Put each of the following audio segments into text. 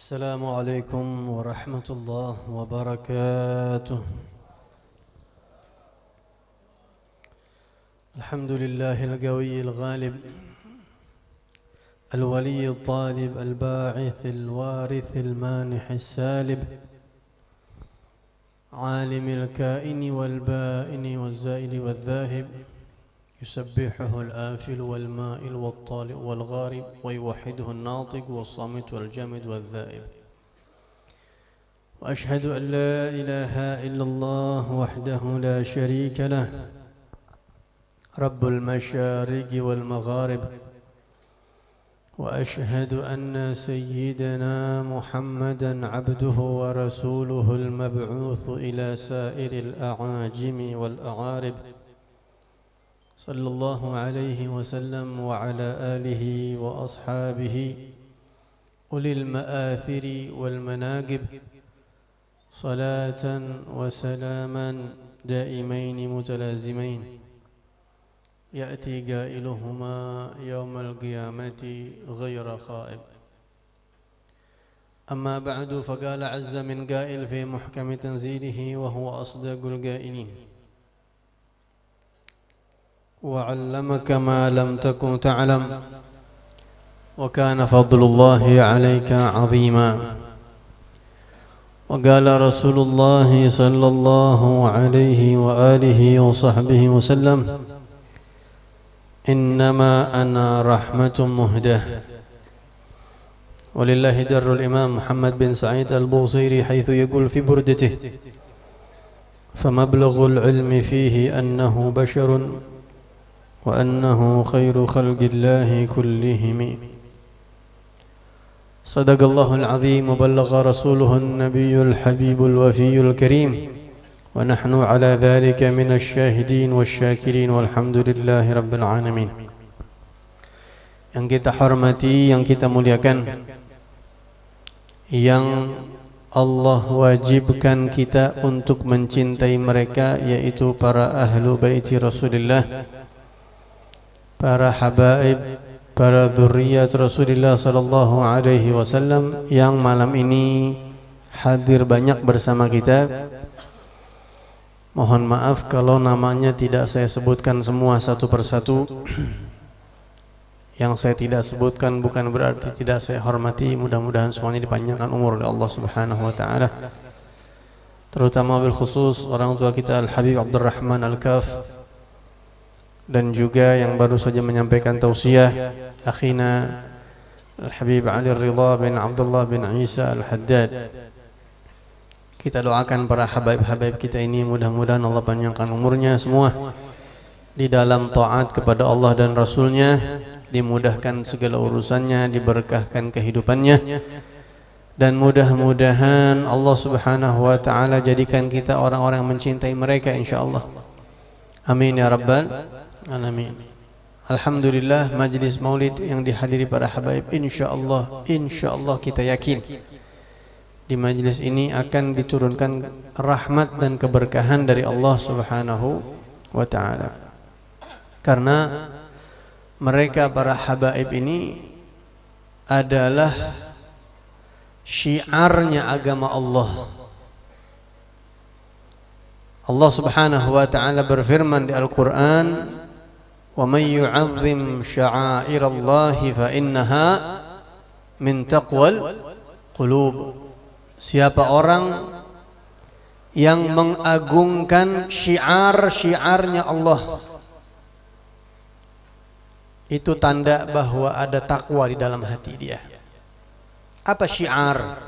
السلام عليكم ورحمة الله وبركاته. الحمد لله القوي الغالب الولي الطالب الباعث الوارث المانح السالب عالم الكائن والبائن والزائل والذاهب يسبحه الآفل والمائل والطالع والغارب ويوحده الناطق والصامت والجامد والذائب. وأشهد أن لا إله إلا الله وحده لا شريك له رب المشارق والمغارب. وأشهد أن سيدنا محمدا عبده ورسوله المبعوث إلى سائر الأعاجم والأعارب صلى الله عليه وسلم وعلى آله وأصحابه أولي المآثر والمناقب صلاة وسلاما دائمين متلازمين يأتي قائلهما يوم القيامة غير خائب. أما بعد فقال عز من قائل في محكم تنزيله وهو أصدق القائلين وعلمك ما لم تكن تعلم وكان فضل الله عليك عظيما. وقال رسول الله صلى الله عليه وآله وصحبه وسلم إنما أنا رحمة مهدة. ولله در الإمام محمد بن سعيد البوصيري حيث يقول في بردته فمبلغ العلم فيه أنه بشر وأنه خير خلق الله كلهم. صدق الله العظيم وبلغ رسوله النبي الحبيب الوفي الكريم ونحن على ذلك من الشاهدين والشاكرين والحمد لله رب العالمين. Yang kita hormati, yang kita muliakan, yang Allah wajibkan kita untuk mencintai mereka, yaitu para ahlu baiti Rasulullah, para habaib, para dzurriyyat Rasulullah sallallahu alaihi wasallam yang malam ini hadir banyak bersama kita. Mohon maaf kalau namanya tidak saya sebutkan semua satu persatu. Yang saya tidak sebutkan bukan berarti tidak saya hormati. Mudah-mudahan semuanya dipanjangkan umur oleh Allah Subhanahu wa taala. Terutama bil khusus orang tua kita Al-Habib Abdurrahman Al-Kaf, dan juga yang baru saja menyampaikan tausiah akhina Al-Habib Ali Ridha bin Abdullah bin Isa Al-Haddad. Kita doakan para habaib-habaib kita ini, mudah-mudahan Allah panjangkan umurnya semua di dalam taat kepada Allah dan Rasulnya, dimudahkan segala urusannya, diberkahkan kehidupannya, dan mudah-mudahan Allah Subhanahu wa ta'ala jadikan kita orang-orang yang mencintai mereka insyaallah. Amin ya rabbal alamin. Alhamdulillah, majlis maulid yang dihadiri para habaib insyaallah kita yakin di majlis ini akan diturunkan rahmat dan keberkahan dari Allah Subhanahu wa ta'ala. Karena mereka para habaib ini adalah syiarnya agama Allah. Allah Subhanahu wa ta'ala berfirman di Al-Quran, وَمَنْ يُعَظِّمْ شَعَائِرَ اللَّهِ فَإِنَّهَا مِنْ تَقْوَى الْقُلُوبِ. Siapa orang yang mengagungkan syiar-syiarnya Allah, itu tanda bahwa ada takwa di dalam hati dia. Apa syiar?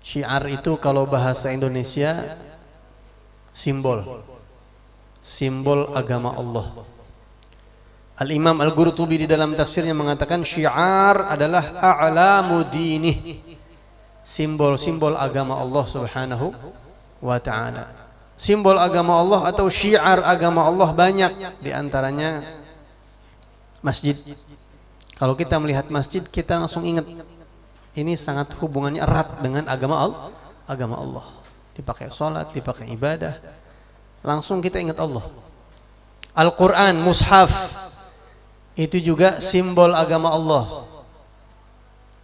Syiar itu kalau bahasa Indonesia simbol agama Allah. Al-Imam Al-Qurtubi di dalam tafsirnya mengatakan syiar adalah a'lamu dinih, simbol-simbol agama Allah Subhanahu wa ta'ala. Simbol agama Allah atau syiar agama Allah banyak, di antaranya masjid. Kalau kita melihat masjid, kita langsung ingat ini sangat hubungannya erat dengan agama Allah. Dipakai sholat, dipakai ibadah, langsung kita ingat Allah. Al-Quran, mushaf, itu juga simbol agama Allah.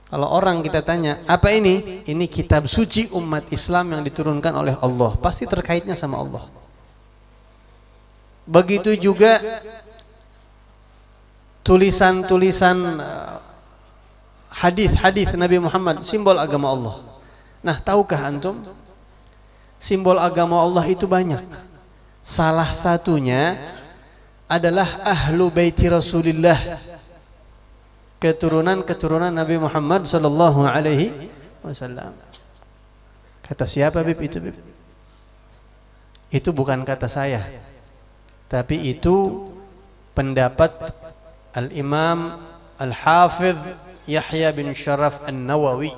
Kalau orang kita tanya, apa ini? Ini kitab suci umat Islam yang diturunkan oleh Allah. Pasti terkaitnya sama Allah. Begitu juga tulisan-tulisan hadis-hadis Nabi Muhammad, simbol agama Allah. Nah, tahukah antum? Simbol agama Allah itu banyak. Salah satunya adalah ahlu baiti Rasulullah, keturunan Nabi Muhammad sallallahu alaihi wasallam. Kata siapa Bib itu, Bib? Itu bukan kata saya, tapi itu pendapat Al-Imam Al-Hafidh Yahya bin Sharaf An-Nawawi.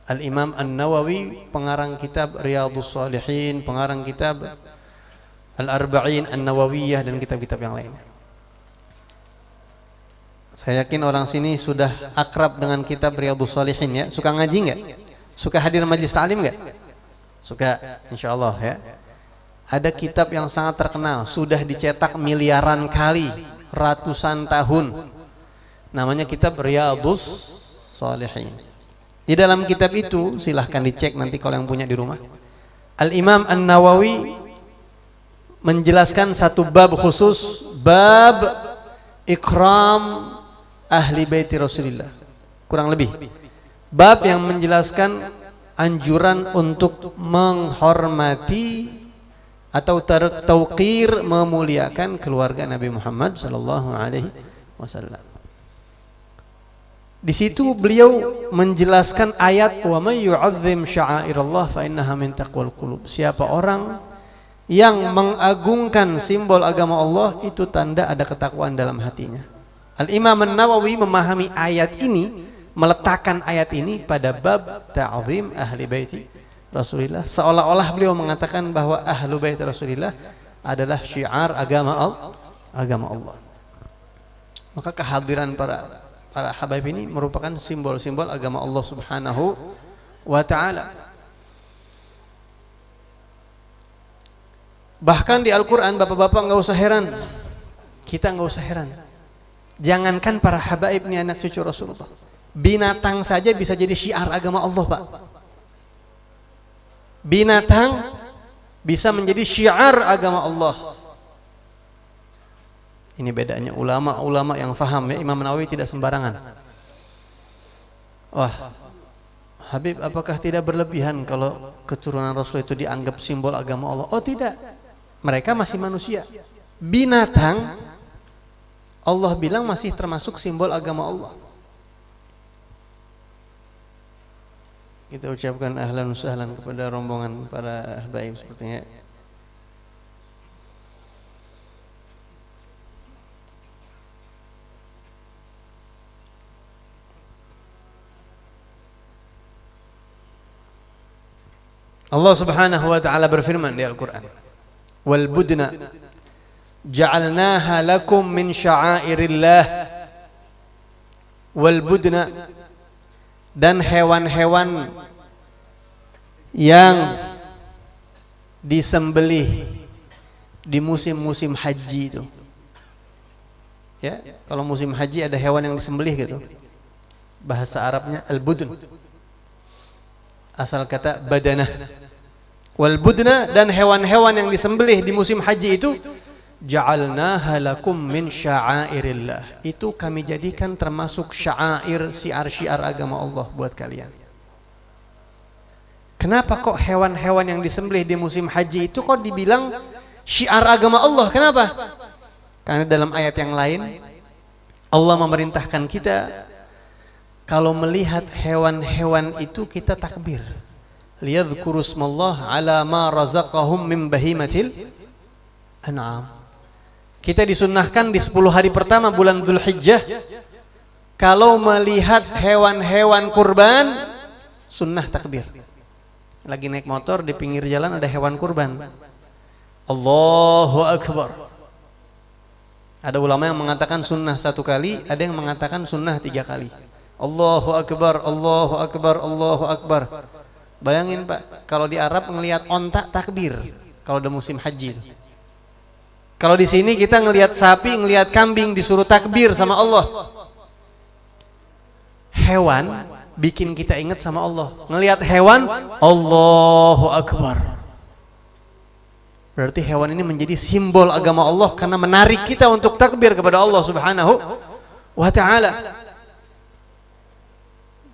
Al-Imam An-Nawawi, pengarang kitab Riyadhus Shalihin, pengarang kitab Al-Arba'in An-Nawawiyah dan kitab-kitab yang lainnya. Saya yakin orang sini sudah akrab dengan kitab Riyadhus Shalihin ya. Suka ngaji enggak? Suka hadir majelis ta'lim enggak? Suka, insyaallah ya. Ada kitab yang sangat terkenal, sudah dicetak miliaran kali, ratusan tahun. Namanya kitab Riyadhus Shalihin. Di dalam kitab itu, silahkan dicek nanti kalau yang punya di rumah. Al-Imam An-Nawawi menjelaskan satu bab khusus, bab ikram ahli baiti Rasulullah. Kurang lebih bab yang menjelaskan anjuran untuk menghormati atau tauqir, memuliakan keluarga Nabi Muhammad sallallahu alaihi wasallam. Di situ beliau menjelaskan ayat wa may yu'azzim sya'airallah fa innaha min taqwal qulub. Siapa orang yang mengagungkan simbol agama Allah, itu tanda ada ketakwaan dalam hatinya. Al-Imam An-Nawawi memahami ayat ini, meletakkan ayat ini pada bab ta'zim ahli baiti Rasulullah, seolah-olah beliau mengatakan bahwa ahlu bait Rasulullah adalah syiar agama Allah. Maka kehadiran para habaib ini merupakan simbol-simbol agama Allah Subhanahu wa ta'ala. Bahkan di Al-Quran, bapak-bapak nggak usah heran, kita nggak usah heran. Jangankan para habaib ini anak cucu Rasulullah, binatang saja bisa jadi syiar agama Allah, Pak. Binatang bisa menjadi syiar agama Allah. Ini bedanya ulama-ulama yang faham ya. Imam Nawawi tidak sembarangan. Wah, Habib, apakah tidak berlebihan kalau keturunan Rasul itu dianggap simbol agama Allah? Oh tidak, mereka masih manusia. Binatang Allah bilang masih termasuk simbol agama Allah. Kita ucapkan ahlan wa sahlan kepada rombongan para habaib sepertinya. Allah Subhanahu wa ta'ala berfirman di Al-Quran, wal budna ja'alnaha lakum min sya'airillah. Wal budna, dan hewan-hewan yang disembelih di musim-musim haji itu. Ya, kalau musim haji ada hewan yang disembelih gitu. Bahasa Arabnya al-budn. Asal kata badanah. Wal budna, dan hewan-hewan yang disembelih di musim haji itu ja'alnaha lakum min sya'airillah. Itu kami jadikan termasuk sya'air, syiar-syiar agama Allah buat kalian. Kenapa kok hewan-hewan yang disembelih di musim haji itu kok dibilang syiar agama Allah? Kenapa? Karena dalam ayat yang lain Allah memerintahkan kita, kalau melihat hewan-hewan itu kita takbir. Liyadhkuru smallah ala ma razaqahum min bahimatil an'am. Kita disunnahkan di 10 hari pertama bulan Dzulhijjah, kalau melihat hewan-hewan kurban, sunnah takbir. Lagi naik motor di pinggir jalan ada hewan kurban, Allahu Akbar. Ada ulama yang mengatakan sunnah 1 kali, ada yang mengatakan sunnah 3 kali. Allahu Akbar, Allahu Akbar, Allahu Akbar. Bayangin Pak, kalau di Arab ngelihat onta takbir kalau udah musim haji. Kalau di sini kita ngelihat sapi, ngelihat kambing disuruh takbir sama Allah. hewan bikin kita ingat sama Allah. Ngelihat hewan, Allahu Akbar. Berarti hewan ini menjadi simbol agama Allah karena menarik kita untuk takbir kepada Allah Subhanahu wa ta'ala.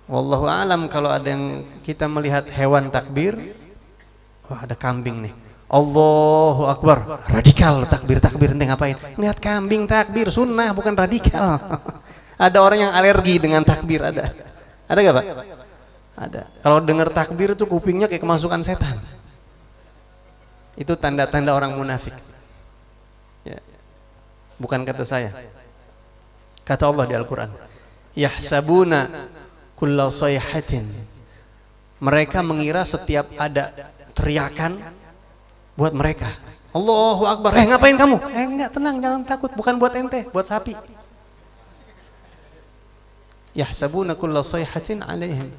Wallahu alam, kalau ada yang kita melihat hewan takbir, wah ada kambing nih, Allahu Akbar, radikal takbir ente ngapain? Lihat kambing takbir, sunnah bukan radikal. Ada orang yang alergi dengan takbir, ada gak Pak? Ada. Kalau dengar takbir itu kupingnya kayak kemasukan setan. Itu tanda-tanda orang munafik. Ya. Bukan kata saya. Kata Allah di Al-Quran. Yahsabuna kulla sayhatin. Mereka mengira setiap ada teriakan buat mereka. Allahu Akbar. Ngapain kamu? Enggak, tenang, jangan takut. Bukan buat ente, buat sapi. Yahsabuna kulla sayhatin alaihim.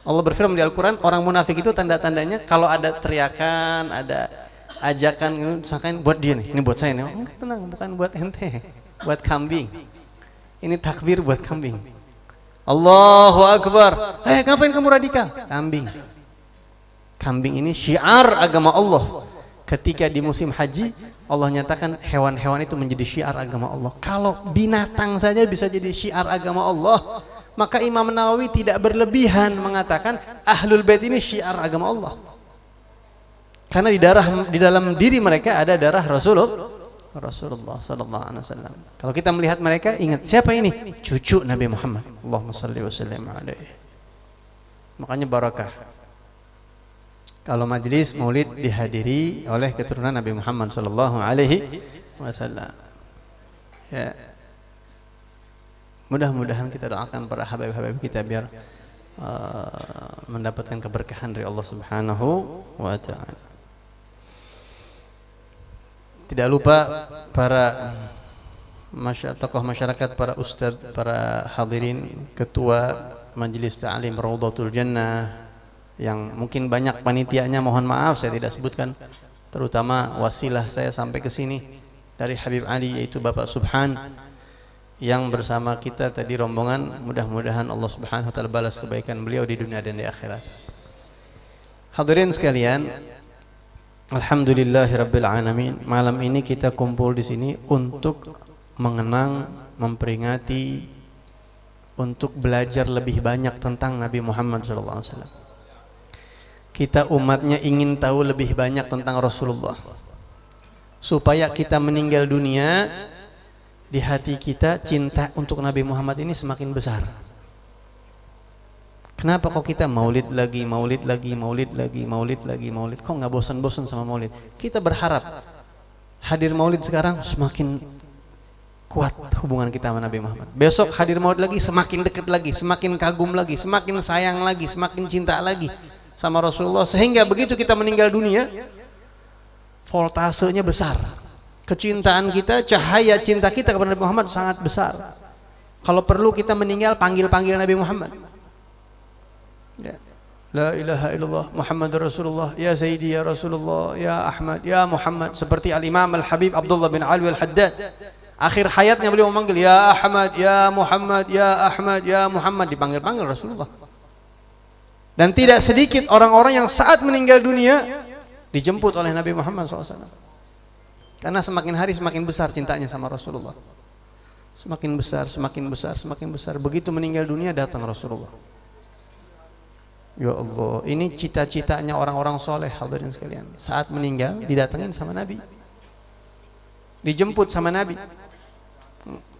Allah berfirman di Al-Quran, orang munafik itu tanda-tandanya kalau ada teriakan, ada ajakan, misalkan buat dia nih, ini buat saya nih. Oh, enggak, tenang, bukan buat ente, buat kambing. Ini takbir buat kambing. Allahu Akbar. Ngapain kamu radikal? Kambing. Kambing ini syiar agama Allah. Ketika di musim haji, Allah nyatakan hewan-hewan itu menjadi syiar agama Allah. Kalau binatang saja bisa jadi syiar agama Allah, maka Imam Nawawi tidak berlebihan mengatakan Ahlul Bait ini syiar agama Allah. Karena di dalam diri mereka ada darah Rasulullah sallallahu alaihi wasallam. Kalau kita melihat mereka, ingat siapa ini? Cucu Nabi Muhammad. Allahumma shalli wa sallim alaihi. Makanya barakah kalau majelis maulid dihadiri oleh keturunan Nabi Muhammad sallallahu alaihi wasallam. Ya. Mudah-mudahan kita doakan para habib-habib kita biar mendapatkan keberkahan dari Allah Subhanahu wa ta'ala. Tidak lupa para tokoh masyarakat, para ustadz, para hadirin, ketua majelis ta'lim Raudhatul Jannah yang mungkin banyak panitianya, mohon maaf saya tidak sebutkan, terutama wasilah saya sampai ke sini dari Habib Ali yaitu Bapak Subhan yang bersama kita tadi rombongan. Mudah-mudahan Allah Subhanahu wa taala balas kebaikan beliau di dunia dan di akhirat. Hadirin sekalian, alhamdulillahirabbil alamin. Malam ini kita kumpul di sini untuk mengenang, memperingati, untuk belajar lebih banyak tentang Nabi Muhammad sallallahu alaihi wasallam. Kita umatnya ingin tahu lebih banyak tentang Rasulullah supaya kita meninggal dunia di hati kita cinta untuk Nabi Muhammad ini semakin besar. Kenapa kok kita maulid lagi, kok nggak bosan-bosan sama maulid? Kita berharap hadir maulid sekarang semakin kuat hubungan kita sama Nabi Muhammad. Besok hadir maulid lagi semakin dekat lagi, semakin kagum lagi, semakin sayang lagi, semakin cinta lagi sama Rasulullah, sehingga begitu kita meninggal dunia voltasenya besar. Kecintaan kita, cahaya cinta kita kepada Nabi Muhammad sangat besar. Kalau perlu kita meninggal panggil Nabi Muhammad. Ya. La ilaha illallah Muhammadur Rasulullah, ya Sayyidi ya Rasulullah, ya Ahmad, ya Muhammad. Seperti Al-Imam Al-Habib Abdullah bin Alwi Al-Haddad, akhir hayatnya beliau memanggil ya Ahmad, ya Muhammad, ya Ahmad, ya Muhammad, dipanggil-panggil Rasulullah. Dan tidak sedikit orang-orang yang saat meninggal dunia dijemput oleh Nabi Muhammad SAW. Karena semakin hari semakin besar cintanya sama Rasulullah. Semakin besar, semakin besar, semakin besar. Begitu meninggal dunia datang Rasulullah. Ya Allah, ini cita-citanya orang-orang soleh, hadirin sekalian. Saat meninggal didatengin sama Nabi, dijemput sama Nabi.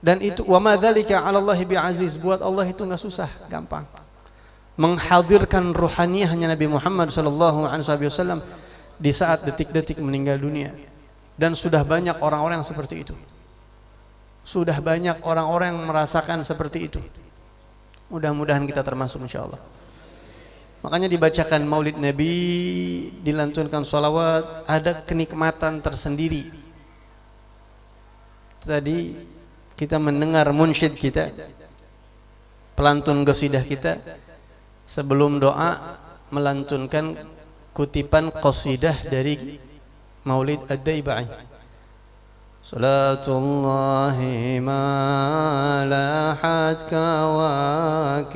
Dan itu wa ma dzalika 'ala Allahi bi'aziz, buat Allah itu enggak susah, gampang. Menghadirkan ruhaniyahnya Nabi Muhammad sallallahu alaihi wasallam di saat detik-detik meninggal dunia. Dan sudah banyak orang-orang yang seperti itu. Sudah banyak orang-orang yang merasakan seperti itu. Mudah-mudahan kita termasuk insyaallah. Makanya dibacakan maulid Nabi, dilantunkan sholawat, ada kenikmatan tersendiri. Tadi kita mendengar munsyid kita, pelantun qasidah kita, sebelum doa melantunkan kutipan qasidah dari Maulid Ad-Daibai. Salatullahi ma lahat kawakib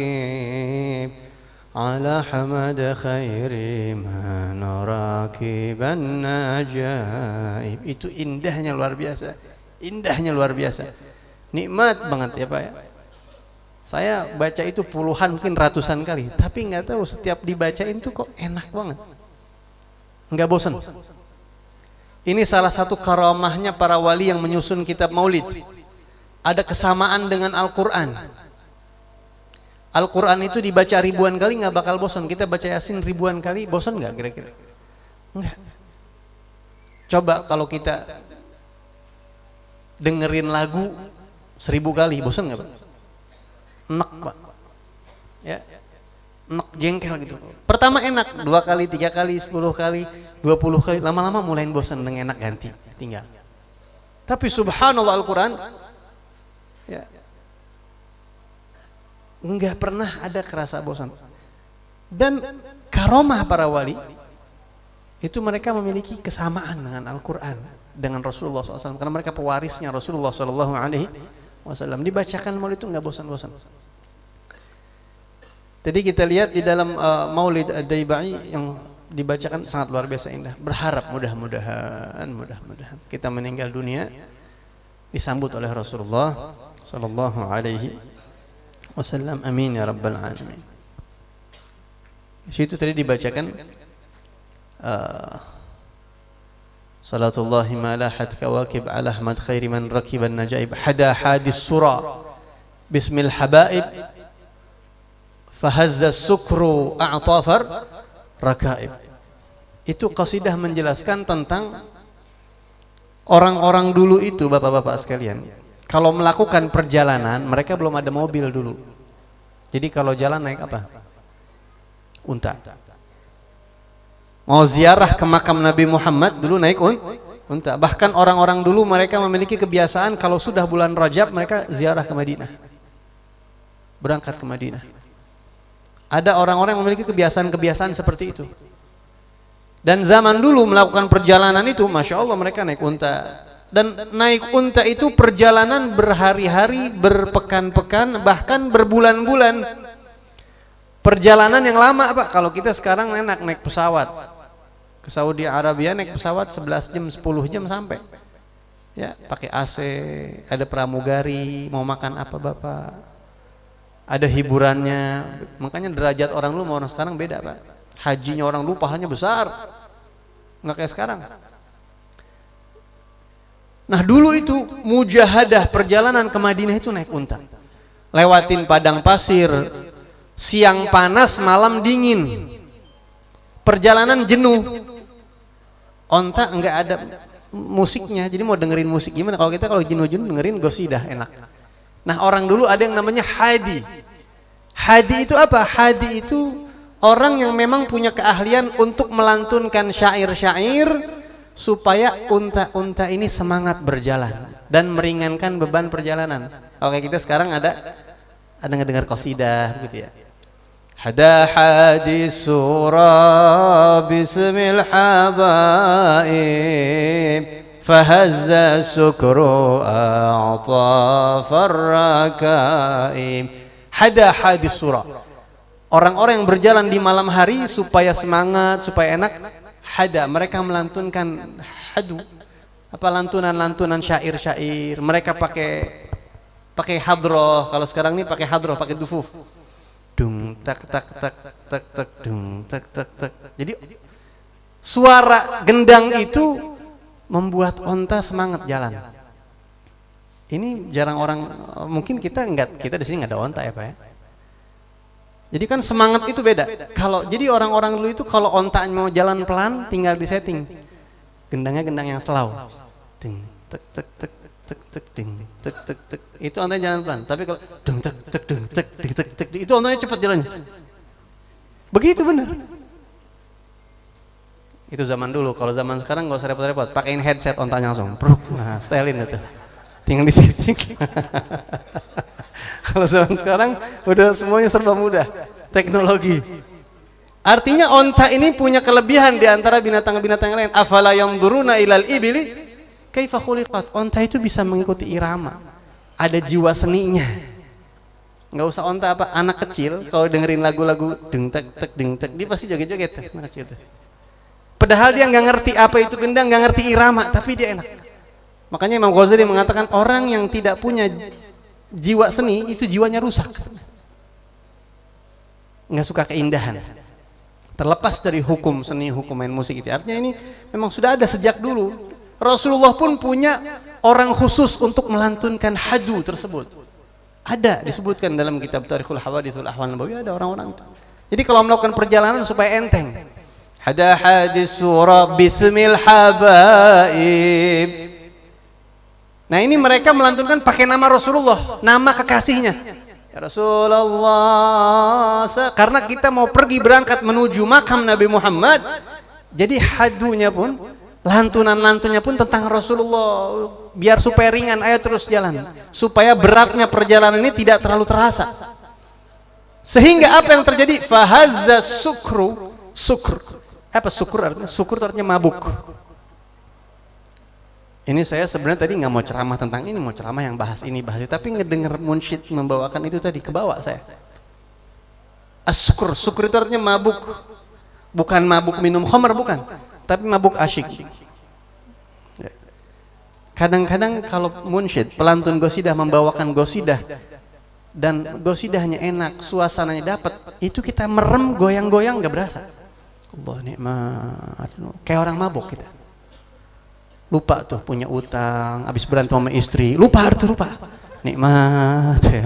ala hamad khairi man rakiban najaib. Itu indahnya luar biasa. Indahnya luar biasa. Nikmat banget ya Pak ya. Saya baca itu puluhan mungkin ratusan kali, tapi nggak tahu setiap dibacain tuh kok enak banget. Nggak bosan. Ini salah satu karamahnya para wali yang menyusun kitab maulid. Ada kesamaan dengan Al-Quran. Al-Quran itu dibaca ribuan kali nggak bakal bosan. Kita baca Yasin ribuan kali, bosan nggak kira-kira? Nggak. Coba kalau kita dengerin lagu 1000 kali, bosan nggak Pak? Enak Pak. Ya. Enak, jengkel gitu. Pertama enak, 2 kali, 3 kali, 10 kali, 20 kali, lama-lama mulai bosan dengan enak, ganti, tinggal. Tapi subhanallah Al-Quran ya, enggak pernah ada kerasa bosan. Dan karomah para wali itu mereka memiliki kesamaan dengan Al-Quran, dengan Rasulullah SAW, karena mereka pewarisnya Rasulullah SAW. Dibacakan maulid itu enggak bosan-bosan. Jadi kita lihat di dalam Maulid Ad-Daibai yang dibacakan sangat luar biasa indah. Berharap mudah-mudahan kita meninggal dunia disambut oleh Rasulullah sallallahu alaihi wasallam. Amin ya rabbal alamin. Di situ tadi dibacakan Salatullahi ma lahat kawakib ala ahmad khairi man rakiban najaib hada hadis sura bismil habaib fahazza sukru a'tafar rakaib. Itu qasidah menjelaskan tentang orang-orang dulu itu, bapak-bapak sekalian, kalau melakukan perjalanan, mereka belum ada mobil dulu. Jadi kalau jalan naik apa? Unta. Mau ziarah ke makam Nabi Muhammad dulu naik unta. Bahkan orang-orang dulu mereka memiliki kebiasaan kalau sudah bulan Rajab mereka ziarah ke Madinah, berangkat ke Madinah. Ada orang-orang yang memiliki kebiasaan-kebiasaan seperti itu. Dan zaman dulu melakukan perjalanan itu, Masya Allah mereka naik unta. Dan naik unta itu perjalanan berhari-hari, berpekan-pekan, bahkan berbulan-bulan. Perjalanan yang lama Pak. Kalau kita sekarang enak naik pesawat. Ke Saudi Arabia naik pesawat 11 jam, 10 jam sampai. Ya, pakai AC, ada pramugari, mau makan apa Bapak? Ada hiburannya. Makanya derajat orang dulu sama orang sekarang beda Pak. Hajinya orang dulu pahalanya besar, nggak kayak sekarang. Nah dulu itu mujahadah perjalanan ke Madinah itu naik unta, lewatin padang pasir, siang panas malam dingin, perjalanan jenuh. Onta nggak ada musiknya, jadi mau dengerin musik gimana? Kalau kita kalau jenuh-jenuh dengerin gosidah enak. Nah orang dulu ada yang namanya hadi. Hadi itu apa? Hadi itu orang yang memang punya keahlian untuk melantunkan syair-syair supaya unta-unta ini semangat berjalan dan meringankan beban perjalanan. Kalau kayak kita sekarang ada ngedengar qasidah gitu ya. Hada hadis surah bismil habaib fahazza sukru a'tafar rakaib. Hada hadis surah. Orang-orang yang berjalan di malam hari supaya semangat, supaya enak. Hada, mereka melantunkan hadu, apa lantunan-lantunan syair-syair. Mereka pakai hadroh. Kalau sekarang ini pakai hadroh, pakai dufuf. Dung tak tak tak tak tak dung tak tak tak. Jadi suara gendang itu membuat onta semangat jalan. Ini jarang orang, mungkin kita di sini nggak ada onta ya Pak ya. Jadi kan semangat itu beda. Jadi orang-orang dulu itu kalau onta mau jalan pelan tinggal disetting. Gendangnya gendang yang slow. Ting tek tek tek tek tek ding tek tek tek. Itu ontanya jalan pelan. Tapi kalau dung tek tek dung tek tek tek tek itu ontanya cepat jalannya. Begitu benar. Itu zaman dulu. Kalau zaman sekarang nggak usah repot-repot. Pakein headset ontanya langsung. Nah, stylein itu. Tinggal di setting. Kalau zaman sekarang udah semuanya serba mudah, teknologi. Artinya onta ini punya kelebihan di antara binatang-binatang yang lain. Afala yanzuruna ilal ibili Kaifa khuliqat? Onta itu bisa mengikuti irama. Ada jiwa seninya. Nggak usah onta apa, anak kecil kalau dengerin lagu-lagu deng tek tek deng tek, dia pasti joget-joget tuh, anak kecil tuh. Padahal dia nggak ngerti apa itu gendang, nggak ngerti irama, tapi dia enak. Makanya Imam Ghazali mengatakan orang yang tidak punya jiwa seni itu jiwanya rusak, nggak suka keindahan. Terlepas dari hukum seni, hukum main musik itu, artinya ini memang sudah ada sejak dulu. Rasulullah pun punya orang khusus untuk melantunkan hadu tersebut. Ada disebutkan dalam kitab Tarikhul Hawadithul Ahwal Nabawi, ada orang-orang itu. Jadi kalau melakukan perjalanan supaya enteng. Hada hadis surah bismil habaib. Nah ini mereka melantunkan pakai nama Rasulullah, nama kekasihnya. Ya Rasulullah, karena kita mau pergi berangkat menuju makam Nabi Muhammad. Jadi hadunya pun, lantunan-lantunnya pun tentang Rasulullah, biar supaya ringan, ayo terus jalan, supaya beratnya perjalanan ini tidak terlalu terasa. Sehingga apa yang terjadi? Fahazza sukru, apa sukur artinya? Sukur itu artinya mabuk. Ini saya sebenarnya tadi nggak mau ceramah tentang ini, mau ceramah yang bahas ini, bahas itu, tapi ngedenger munsyid membawakan itu tadi, kebawa saya. As-sukur, sukur itu artinya mabuk, bukan mabuk minum khamr, bukan, tapi mabuk asyik. Kadang-kadang kalau munsyid, pelantun gosidah membawakan gosidah dan gosidahnya enak, suasananya dapat, itu kita merem, goyang-goyang nggak berasa. Allah nikmat, kayak orang mabuk kita. Lupa tuh punya utang, habis berantem sama istri, lupa. Nikmat ya.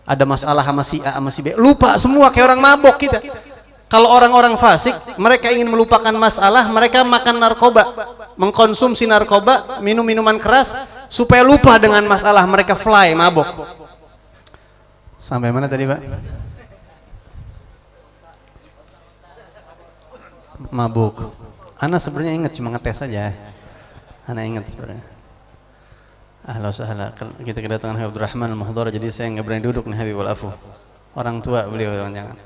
Ada masalah sama si A sama si B, lupa semua kayak orang mabuk kita. Kalau orang-orang fasik, mereka ingin melupakan masalah, mereka makan narkoba, mengkonsumsi narkoba, minum minuman keras supaya lupa dengan masalah, mereka fly, mabuk. Sampai mana tadi, Pak? Mabuk. Ana sebenarnya ingat, cuma ngetes saja. Ana ingat sebenarnya. Ahlan sahlan, kita kedatangan Habib Abdurrahman Al-Mahdhara, jadi saya nggak berani duduk nih Habib walafu. Orang tua beliau, jangan.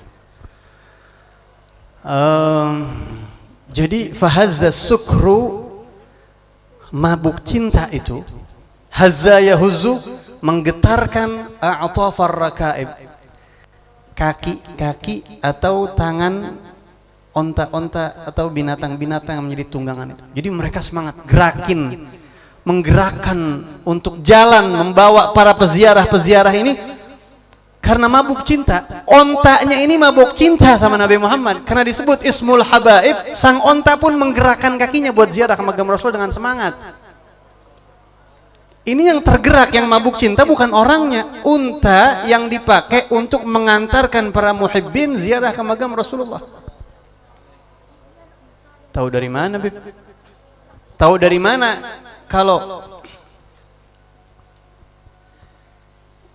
Jadi fahazza sukru, mabuk cinta itu, hazza yahuzzu, menggetarkan a'tafar rakaib, kaki-kaki atau tangan onta-onta atau binatang-binatang yang menjadi tunggangan itu. Jadi mereka semangat, menggerakkan untuk jalan membawa para peziarah-peziarah ini karena mabuk cinta. Ontanya ini mabuk cinta sama Nabi Muhammad karena disebut Ismul Habaib. Sang onta pun menggerakkan kakinya buat ziarah ke makam Rasul dengan semangat. Ini yang tergerak, yang mabuk cinta bukan orangnya, unta yang dipakai untuk mengantarkan para muhibbin ziarah ke makam Rasulullah. Tahu dari mana, Bib? Tahu dari mana kalau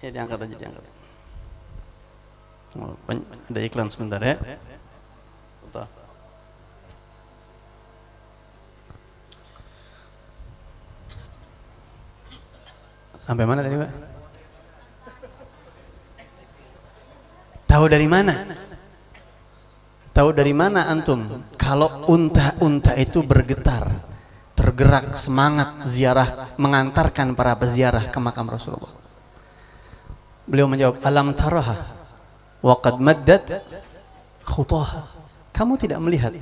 ya diangkat aja, diangkat. Ada iklan sebentar ya. Sampai mana tadi, Pak? Tahu dari mana? Tahu dari mana antum kalau unta-unta itu bergetar, tergerak semangat ziarah, mengantarkan para peziarah ke makam Rasulullah? Beliau menjawab, alam taraha wa qad maddat khutaha. Kamu tidak melihat?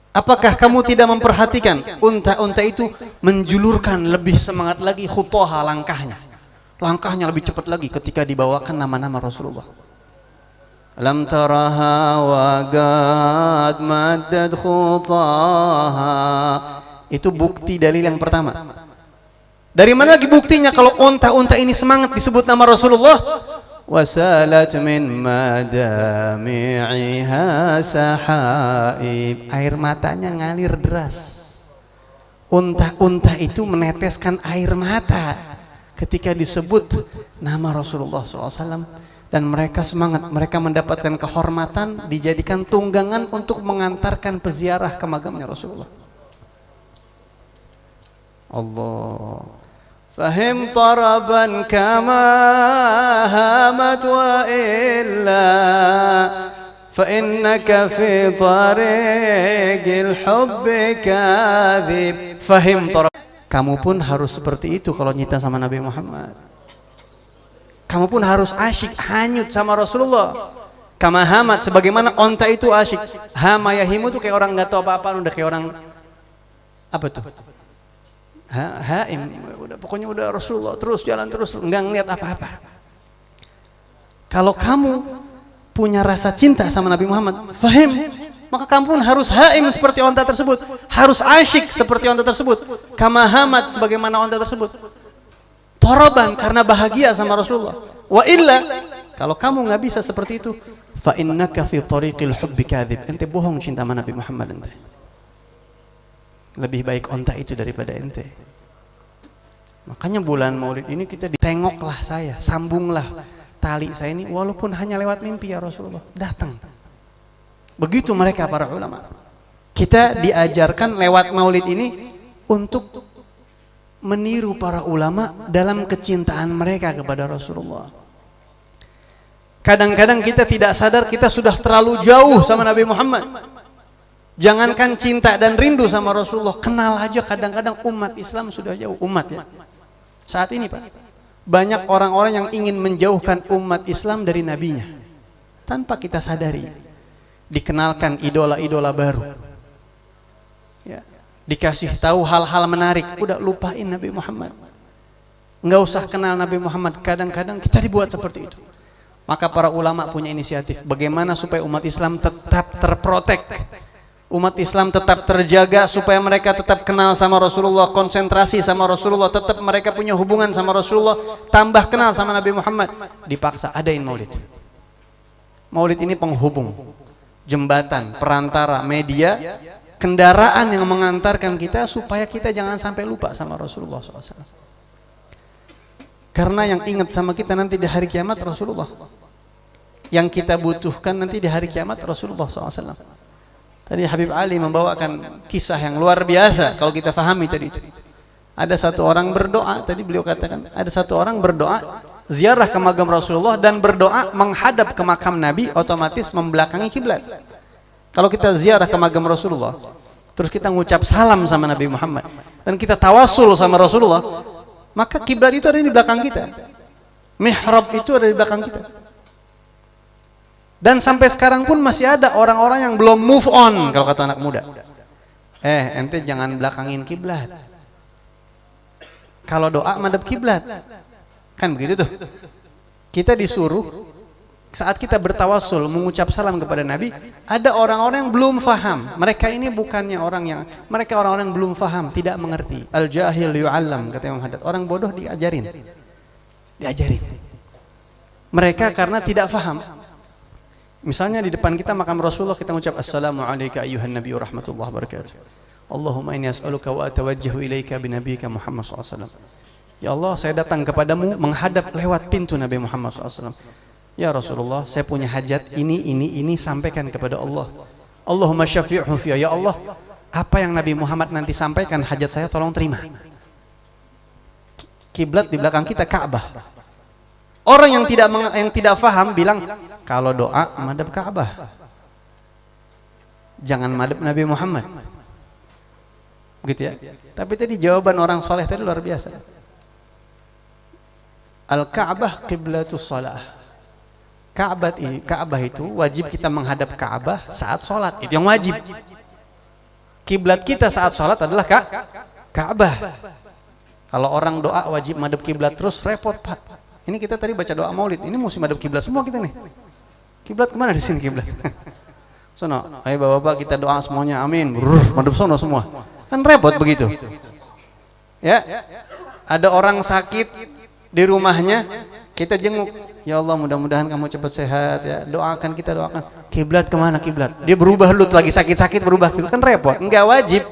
Apakah kamu tidak memperhatikan unta-unta itu menjulurkan lebih semangat lagi khutaha, langkahnya lebih cepat lagi ketika dibawakan nama-nama Rasulullah. Alam taraha wa qad maddat khutaha. Itu bukti dalil yang pertama. Dari mana lagi buktinya kalau unta-unta ini semangat disebut nama Rasulullah? Wasalat min madami'iha sahaib. Air matanya ngalir deras. Unta-unta itu meneteskan air mata ketika disebut nama Rasulullah SAW. Dan mereka semangat, mereka mendapatkan kehormatan, dijadikan tunggangan untuk mengantarkan peziarah ke makamnya Rasulullah. Allah. Fahim taraban kama hamat wa illa fa innaka fi tariqil hubbi kadhib. Fahim tarab. Kamu pun harus seperti itu kalau nyita sama Nabi Muhammad. Kamu pun harus asyik, hanyut sama Rasulullah. Kama hamat, sebagaimana onta itu asyik. Hama yahimu tuh kayak orang nggak tahu apa-apa, udah kayak orang apa tuh? Haim, pokoknya udah Rasulullah terus jalan terus, nggak ngeliat apa-apa. Kalau kamu punya rasa cinta sama Nabi Muhammad, fahim, maka kamu pun harus haim seperti onta tersebut, harus asyik seperti onta tersebut. Kama hamat, sebagaimana onta tersebut. Toroban, karena bahagia sama Rasulullah. Wa illa, kalau kamu nggak bisa seperti itu, fa innaka fi tariqil hubbi kadzib. Ente bohong cinta sama Nabi Muhammad ente. Lebih baik onta itu daripada ente. Makanya bulan Maulid ini kita ditengoklah saya, sambunglah tali saya ini walaupun hanya lewat mimpi ya Rasulullah, datang. Begitu mereka para ulama. Kita diajarkan lewat Maulid ini untuk meniru para ulama dalam kecintaan mereka kepada Rasulullah. Kadang-kadang kita tidak sadar kita sudah terlalu jauh sama Nabi Muhammad. Jangankan cinta dan rindu sama Rasulullah, kenal aja kadang-kadang umat Islam sudah jauh. Umat ya. Saat ini Pak, banyak orang-orang yang ingin menjauhkan umat Islam dari nabinya. Tanpa kita sadari. Dikenalkan idola-idola baru. Ya. Dikasih tahu hal-hal menarik, udah lupain Nabi Muhammad. Nggak usah kenal Nabi Muhammad. Kadang-kadang kita dibuat seperti itu. Maka para ulama punya inisiatif bagaimana supaya umat Islam tetap terprotek, umat Islam tetap terjaga, supaya mereka tetap kenal sama Rasulullah, konsentrasi sama Rasulullah, tetap mereka punya hubungan sama Rasulullah, tambah kenal sama Nabi Muhammad. Dipaksa adain Maulid. Maulid ini penghubung, jembatan, perantara, media, kendaraan yang mengantarkan kita supaya kita jangan sampai lupa sama Rasulullah SAW. Karena yang ingat sama kita nanti di hari kiamat Rasulullah. Yang kita butuhkan nanti di hari kiamat Rasulullah SAW. Tadi Habib Ali membawakan kisah yang luar biasa kalau kita fahami tadi itu. Ada satu orang berdoa, tadi beliau katakan, ada satu orang berdoa ziarah ke makam Rasulullah dan berdoa menghadap ke makam Nabi, otomatis membelakangi kiblat. Kalau kita ziarah ke makam Rasulullah, terus kita ngucap salam sama Nabi Muhammad dan kita tawasul sama Rasulullah, maka kiblat itu ada di belakang kita. Mihrab itu ada di belakang kita. Dan sampai sekarang pun masih ada orang-orang yang belum move on kalau kata anak muda. Ente jangan belakangin kiblat. Kalau doa madhab kiblat. Kan begitu tuh. Kita disuruh saat kita bertawasul mengucap salam kepada Nabi, ada orang-orang yang belum faham. Mereka ini bukannya mereka orang-orang yang belum faham, tidak mengerti. Al jahil yu'allam kata Imam Haddad. Orang bodoh diajarin. Mereka karena tidak faham. Misalnya di depan kita makam Rasulullah, kita mengucap assalamualaikum ayyuhan nabi wa rahmatullahi wabarakatuh. Allahumma inni as'aluka wa atawajjahu ilaika binabiyyika Muhammad SAW. Ya Allah, saya datang kepadamu menghadap lewat pintu Nabi Muhammad SAW. Ya Rasulullah, saya punya hajat ini sampaikan kepada Allah. Allahumma syafi'hu fiyya. Ya Allah, apa yang Nabi Muhammad nanti sampaikan hajat saya tolong terima. Kiblat di belakang kita Ka'bah. Orang yang tidak faham bilang kalau doa madhab Ka'bah. Jangan madhab Nabi Muhammad. Gitu ya. Tapi tadi jawaban orang soleh tadi luar biasa. Al-Ka'bah qiblatus shalah. Ka'bah itu wajib kita menghadap Ka'bah saat sholat. Itu yang wajib. Kiblat kita saat sholat adalah Ka'bah. Kalau orang doa wajib madhab kiblat terus repot Pak. Ini kita tadi baca doa Maulid, ini mesti madhab kiblat semua kita nih. Kiblat kemana di sini kiblat? Sono, ayo bapak-bapak kita doa semuanya, amin. Madhab sono semua. Kan repot begitu. Ya, ada orang sakit di rumahnya, kita jenguk. Ya Allah, mudah-mudahan kamu cepat sehat ya. Doakan, kita doakan. Kiblat kemana kiblat? Dia berubah lut lagi sakit-sakit berubah kiblat, kan repot. Enggak wajib.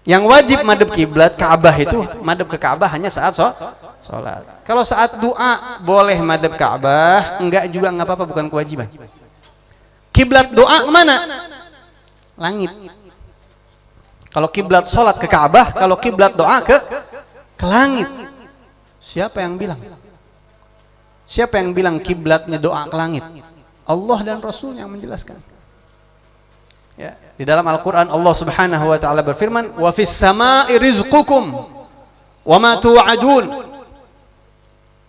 Yang wajib madhab kiblat Ka'bah itu madhab ke Ka'bah hanya saat sholat. Kalau saat doa boleh madhab Ka'bah, enggak juga enggak apa-apa, bukan kewajiban. Kiblat doa kemana? Langit. Kalau kiblat sholat ke Ka'bah, kalau kiblat doa ke langit. Siapa yang bilang? Siapa yang bilang kiblatnya doa ke langit? Allah dan Rasul yang menjelaskan. Ya, di dalam Al-Qur'an Allah Subhanahu wa taala berfirman, "Wa fis sama'i rizqukum wa ma tu'adun."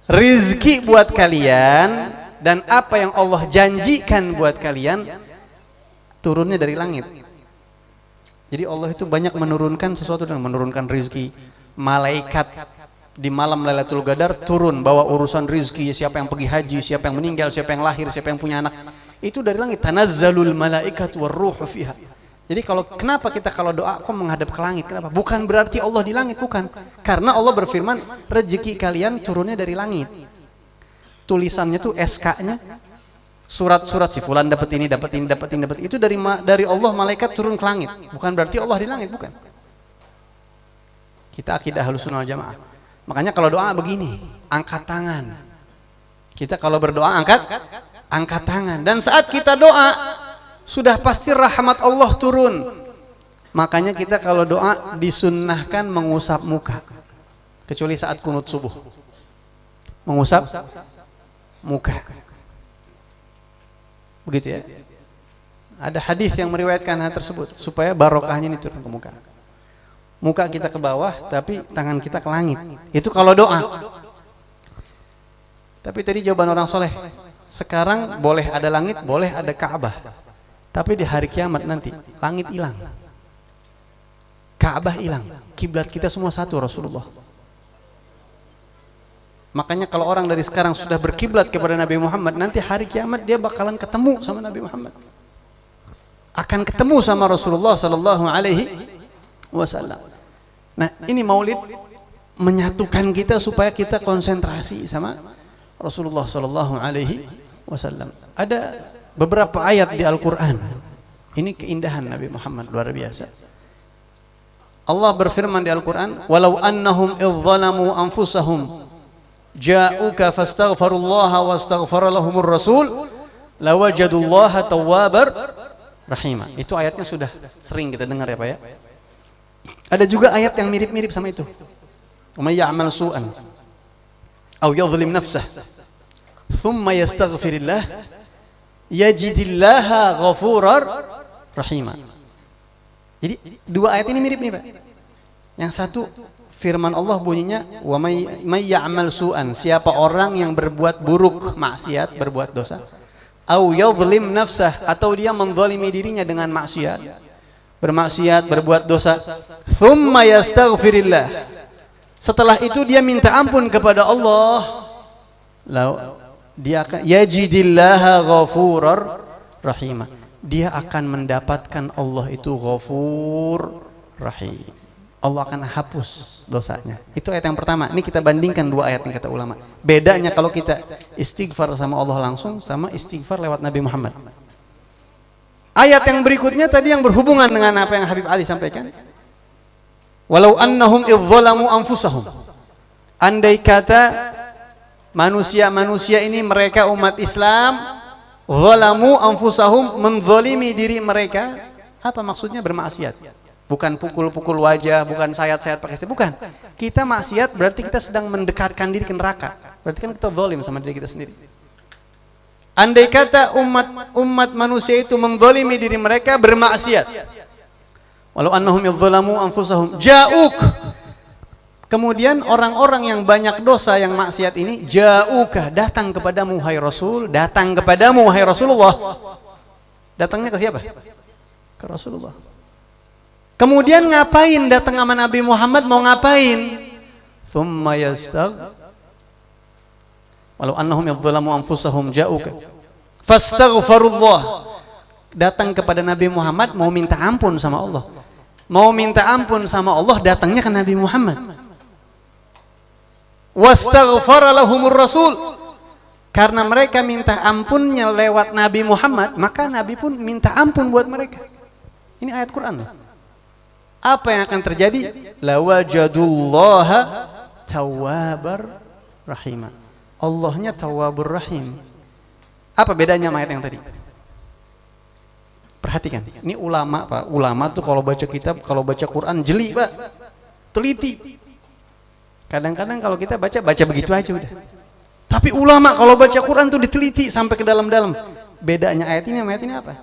Rizki buat kalian dan apa yang Allah janjikan buat kalian turunnya dari langit. Jadi Allah itu banyak menurunkan sesuatu dan menurunkan rizki. Malaikat di malam Lailatul Qadar turun bawa urusan rizki, siapa yang pergi haji, siapa yang meninggal, siapa yang lahir, siapa yang punya anak. Itu dari langit. Tanazzalul malaikatu warruhu fiha. Jadi kenapa kita kalau doa kok menghadap ke langit? Kenapa? Bukan berarti Allah di langit, bukan. Karena Allah berfirman, rezeki kalian turunnya dari langit. Tulisannya tuh SK-nya, surat-surat si fulan dapat ini, dapat ini, dapat ini, dapat itu dari Allah, malaikat turun ke langit. Bukan berarti Allah di langit, bukan. Kita akidah Ahlussunnah wal Jamaah. Makanya kalau doa begini, angkat tangan. Kita kalau berdoa angkat tangan. Dan saat kita doa sudah pasti rahmat Allah turun. Makanya kita kalau doa disunnahkan mengusap muka, kecuali saat kunut subuh, mengusap muka. Begitu ya. Ada hadis yang meriwayatkan hal tersebut supaya barokahnya ini turun ke muka. Muka kita ke bawah tapi tangan kita ke langit. Itu kalau doa. Tapi tadi jawaban orang soleh. Sekarang boleh ada langit, boleh ada Ka'bah. Tapi di hari kiamat nanti langit hilang, Ka'bah hilang, kiblat kita semua satu Rasulullah. Makanya kalau orang dari sekarang sudah berkiblat kepada Nabi Muhammad, nanti hari kiamat dia bakalan ketemu sama Nabi Muhammad, akan ketemu sama Rasulullah Sallallahu Alaihi Wasallam. Nah ini Maulid menyatukan kita supaya kita konsentrasi sama Rasulullah Sallallahu Alaihi Wasallam. Ada beberapa ayat di Al-Quran. Ini keindahan Nabi Muhammad luar biasa. Allah berfirman di Al-Quran, "Walau annahum idzalamu anfusahum ja'uka fastaghfirullaha wastaghfara lahumur rasul lawajadullaha tawwabar rahima." Itu ayatnya sudah sering kita dengar ya Pak ya. Ada juga ayat yang mirip-mirip sama itu. "Wa may ya'mal su'an aw yadhlim nafsah thumma yastaghfirillah yajidillaha ghafurar rahimah." Jadi dua ayat ini mirip nih Pak. Yang satu firman Allah bunyinya, "Wa may ya'mal su'an", siapa orang yang berbuat buruk, maksiat, berbuat dosa, au yadhlim nafsah, atau dia menzalimi dirinya dengan maksiat, bermaksiat, berbuat dosa, thumma yastaghfirillah, setelah itu dia minta ampun kepada Allah, dia akan yajidillaha ghafurar rahimah, dia akan mendapatkan Allah itu ghafur rahim. Allah akan hapus dosanya. Itu ayat yang pertama. Ini kita bandingkan dua ayat yang kata ulama. Bedanya kalau kita istighfar sama Allah langsung sama istighfar lewat Nabi Muhammad. Ayat yang berikutnya tadi yang berhubungan dengan apa yang Habib Ali sampaikan. Walau annahum idzalamu anfusahum. Andai kata manusia-manusia ini, mereka umat Islam, zalamu anfusahum, menzalimi diri mereka. Apa maksudnya bermaksiat? Bukan pukul-pukul wajah, bukan sayat-sayat pakai istri, bukan. Kita maksiat berarti kita sedang mendekatkan diri ke neraka. Berarti kan kita zalim sama diri kita sendiri. Andai kata umat manusia itu menzalimi diri mereka, bermaksiat. Walau annahum yadzalamu anfusahum ja'uk, kemudian orang-orang yang banyak dosa, yang maksiat ini, ja'uka, datang kepadamu hai Rasul, datang kepadamu hai Rasulullah. Datangnya ke siapa? Ke Rasulullah. Kemudian ngapain datang sama Nabi Muhammad, mau ngapain? Thumma walau annahum yadzalamu anfusahum ja'uka fastaghfirullah, datang kepada Nabi Muhammad mau minta ampun sama Allah. Mau minta ampun sama Allah, datangnya ke Nabi Muhammad. Wastaghfara lahumur rasul, karena mereka minta ampunnya lewat Nabi Muhammad, maka Nabi pun minta ampun buat mereka. Ini ayat Quran. Apa yang akan terjadi? Lawajadullaha tawwabar rahimah. Allahnya tawwabur rahim. Apa bedanya sama ayat yang tadi? Perhatikan, ini ulama Pak. Ulama tuh kalau baca kitab, kalau baca Quran jeli Pak, teliti. Kadang-kadang kalau kita baca begitu aja udah. Tapi ulama kalau baca Quran tuh diteliti sampai ke dalam-dalam. Bedanya ayat ini sama ayat ini apa?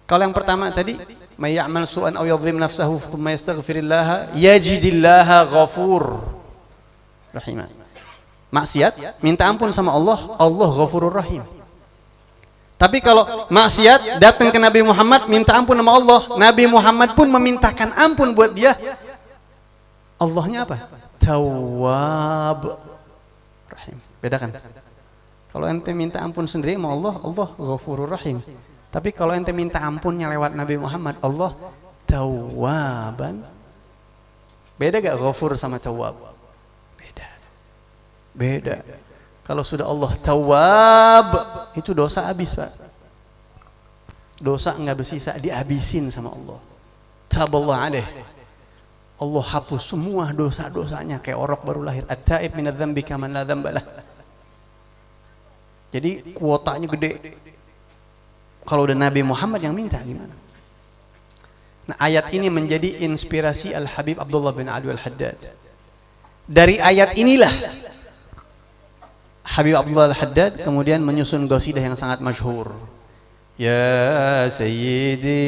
Kalau yang pertama tadi, may ya'mal su'an aw yadhlim nafsahu thumma yastaghfirillaha yajidillaha ghafur rahim. Maksiat, minta ampun sama Allah, Allah Ghafurur Rahim. Tapi kalau maksiat datang ke Nabi Muhammad minta ampun sama Allah, Nabi Muhammad pun memintakan ampun buat dia. Allahnya apa? Tawwab Rahim. Bedakan. Kalau ente minta ampun sendiri sama Allah, Allah Ghafurur Rahim. Tapi kalau ente minta ampunnya lewat Nabi Muhammad, Allah Tawwaban. Beda gak Ghafur sama Tawwab? Beda. Kalau sudah Allah Tawwab, itu dosa habis, Pak. Dosa enggak bersisa, dihabisin sama Allah. Taballahu alaih. Allah hapus semua dosa-dosanya kayak orang baru lahir. At-taib minadz-dzambi kaman la dzambalah. Jadi kuotanya gede. Kalau udah Nabi Muhammad yang minta gimana? Nah, ayat ini menjadi inspirasi Al-Habib Abdullah bin Adi Al-Haddad. Dari ayat inilah Habib Abdullah Al-Haddad kemudian menyusun qasidah yang sangat masyhur. Ya Sayyidi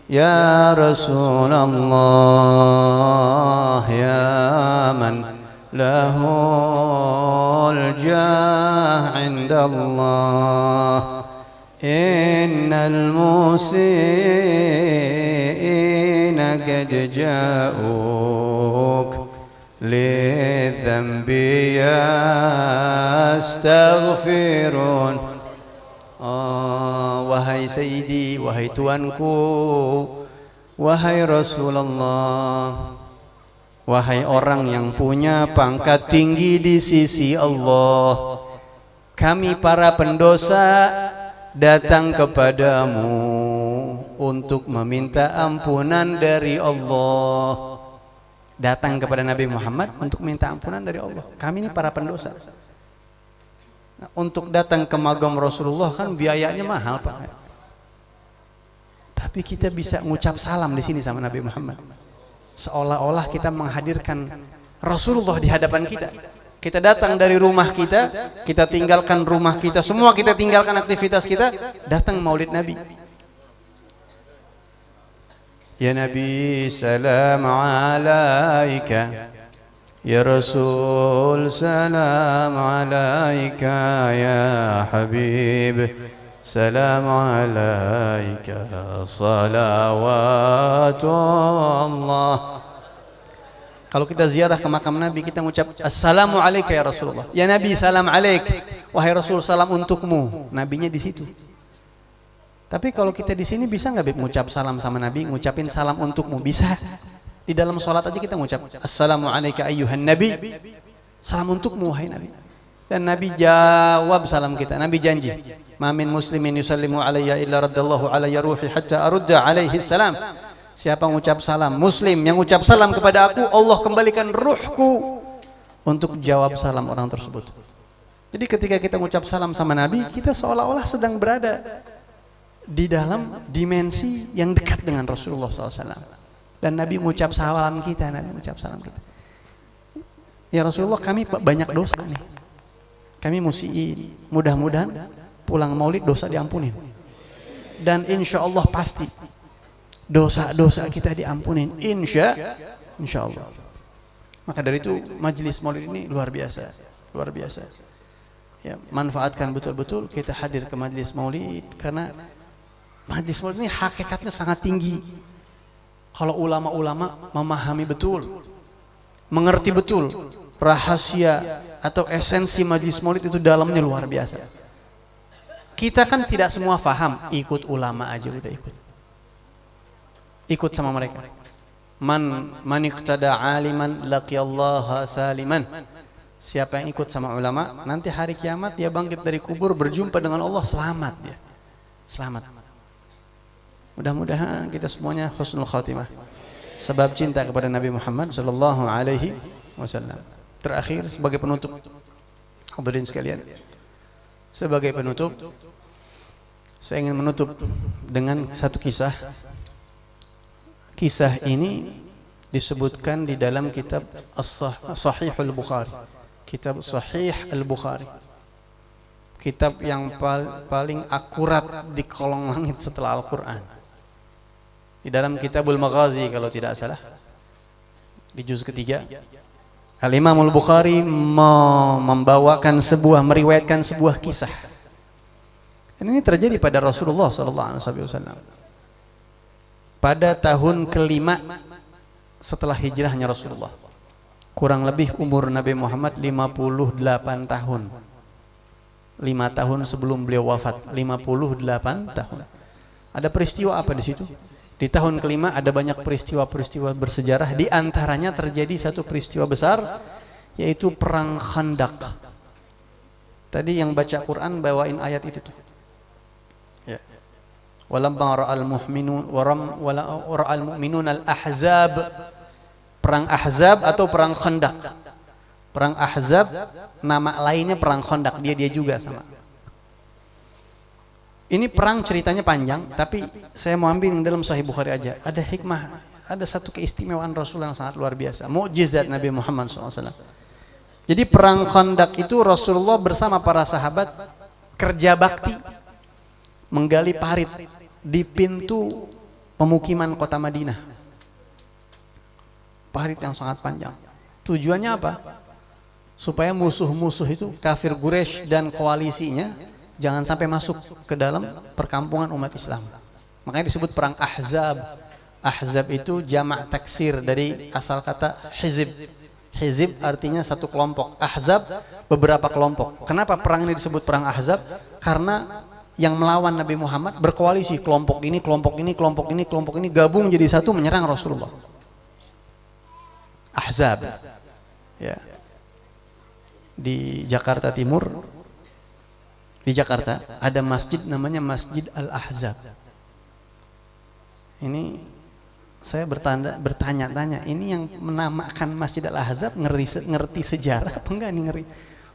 Ya Rasulullah Ya man lahul jah indallah Innal musiina qad ja'uk للذنب يستغفرون. Wahai Sayyidi, wahai Tuanku, wahai Rasulullah, wahai orang yang punya pangkat tinggi di sisi Allah, kami para pendosa datang kepadamu untuk meminta ampunan dari Allah. Datang kepada Nabi Muhammad untuk minta ampunan dari Allah. Kami ini para pendosa. Nah, untuk datang ke magam Rasulullah kan biayanya mahal, Pak. Tapi kita bisa ngucap salam di sini sama Nabi Muhammad. Seolah-olah kita menghadirkan Rasulullah di hadapan kita. Kita datang dari rumah kita, kita tinggalkan rumah kita, semua kita tinggalkan aktivitas kita, datang Maulid Nabi. Ya Nabi salam alaika Ya Rasul salam alaika Ya Habib salam alaika salawatullah. Kalau kita ziarah ke makam Nabi, kita mengucap assalamu alaika ya Rasulullah. Ya Nabi salam alaik. Wahai Rasul salam untukmu. Nabinya di situ. Tapi kalau kita di sini bisa nggak Bib ngucap salam sama Nabi, ngucapin salam untukmu? Bisa. Di dalam sholat aja kita ngucap assalamu alayka ayyuhan nabi, salam untukmu wahai Nabi. Dan Nabi jawab salam kita. Nabi janji, ma min muslimin yusallimu alayya illa raddallahu alayya ruhi hatta arudda alaihi salam. Siapa mengucap salam, muslim yang mengucap salam kepada aku, Allah kembalikan ruhku untuk jawab salam orang tersebut. Jadi ketika kita mengucap salam sama Nabi, kita seolah-olah sedang berada di dalam dimensi yang dekat dengan Rasulullah SAW. Dan Nabi mengucap salam kita, Nabi mengucap salam kita. Ya Rasulullah, kami banyak dosa nih. Kami musiin. Mudah-mudahan pulang maulid dosa diampunin. Dan insya Allah pasti dosa-dosa kita diampunin. Insya Allah. Maka dari itu majelis maulid ini luar biasa, luar biasa. Ya, manfaatkan betul-betul kita hadir ke majelis maulid karena majelis maulid ini hakikatnya sangat tinggi. Kalau ulama-ulama memahami betul, mengerti betul rahasia atau esensi majelis maulid itu dalamnya luar biasa. Kita kan tidak semua faham, ikut ulama aja udah ikut. Ikut sama mereka. Man iqtada aliman laqiyallaha saliman. Siapa yang ikut sama ulama, nanti hari kiamat dia bangkit dari kubur berjumpa dengan Allah, selamat dia. Selamat. Mudah-mudahan kita semuanya husnul khatimah sebab cinta kepada Nabi Muhammad sallallahu alaihi wasallam. Terakhir sebagai penutup, hadirin sekalian, sebagai penutup saya ingin menutup dengan satu kisah. Kisah ini disebutkan di dalam kitab Sahih Al-Bukhari, kitab Sahih Al-Bukhari. kitab yang paling akurat di kolong langit setelah Al-Quran. Di dalam Kitabul Maghazi kalau tidak salah, di juz ketiga, Al-Imam Al-Bukhari meriwayatkan sebuah kisah. Dan ini terjadi pada Rasulullah SAW. Pada tahun kelima setelah hijrahnya Rasulullah. Kurang lebih umur Nabi Muhammad 58 tahun. 5 tahun sebelum beliau wafat, 58 tahun. Ada peristiwa apa di situ? Di tahun kelima ada banyak peristiwa-peristiwa bersejarah. Di antaranya terjadi satu peristiwa besar, yaitu perang Khandaq. Tadi yang baca Quran bawain ayat itu tuh. Ya. Walamma ra'al mu'minun al-ahzab. Perang Ahzab atau perang Khandaq. Perang Ahzab nama lainnya perang Khandaq, dia juga sama. Ini perang ceritanya panjang, tapi saya mau ambil dalam Sahih Bukhari aja. Ada hikmah, ada satu keistimewaan Rasul yang sangat luar biasa, mukjizat Nabi Muhammad SAW. Jadi perang Khandaq itu Rasulullah bersama para sahabat kerja bakti menggali parit di pintu pemukiman kota Madinah. Parit yang sangat panjang. Tujuannya apa? Supaya musuh-musuh itu, kafir Quraisy dan koalisinya, jangan sampai masuk ke dalam perkampungan umat Islam. Makanya disebut perang Ahzab. Ahzab itu jamak taksir dari asal kata hizib. Hizib artinya satu kelompok. Ahzab beberapa kelompok. Kenapa perang ini disebut perang Ahzab? Karena yang melawan Nabi Muhammad berkoalisi, kelompok ini, kelompok ini, kelompok ini, kelompok ini gabung jadi satu menyerang Rasulullah. Ahzab. Ya. Di Jakarta Timur, di Jakarta ada masjid namanya Masjid Al-Ahzab. Ini saya bertanya-tanya, ini yang menamakan Masjid Al-Ahzab ngerti sejarah apa enggak nih ngeri?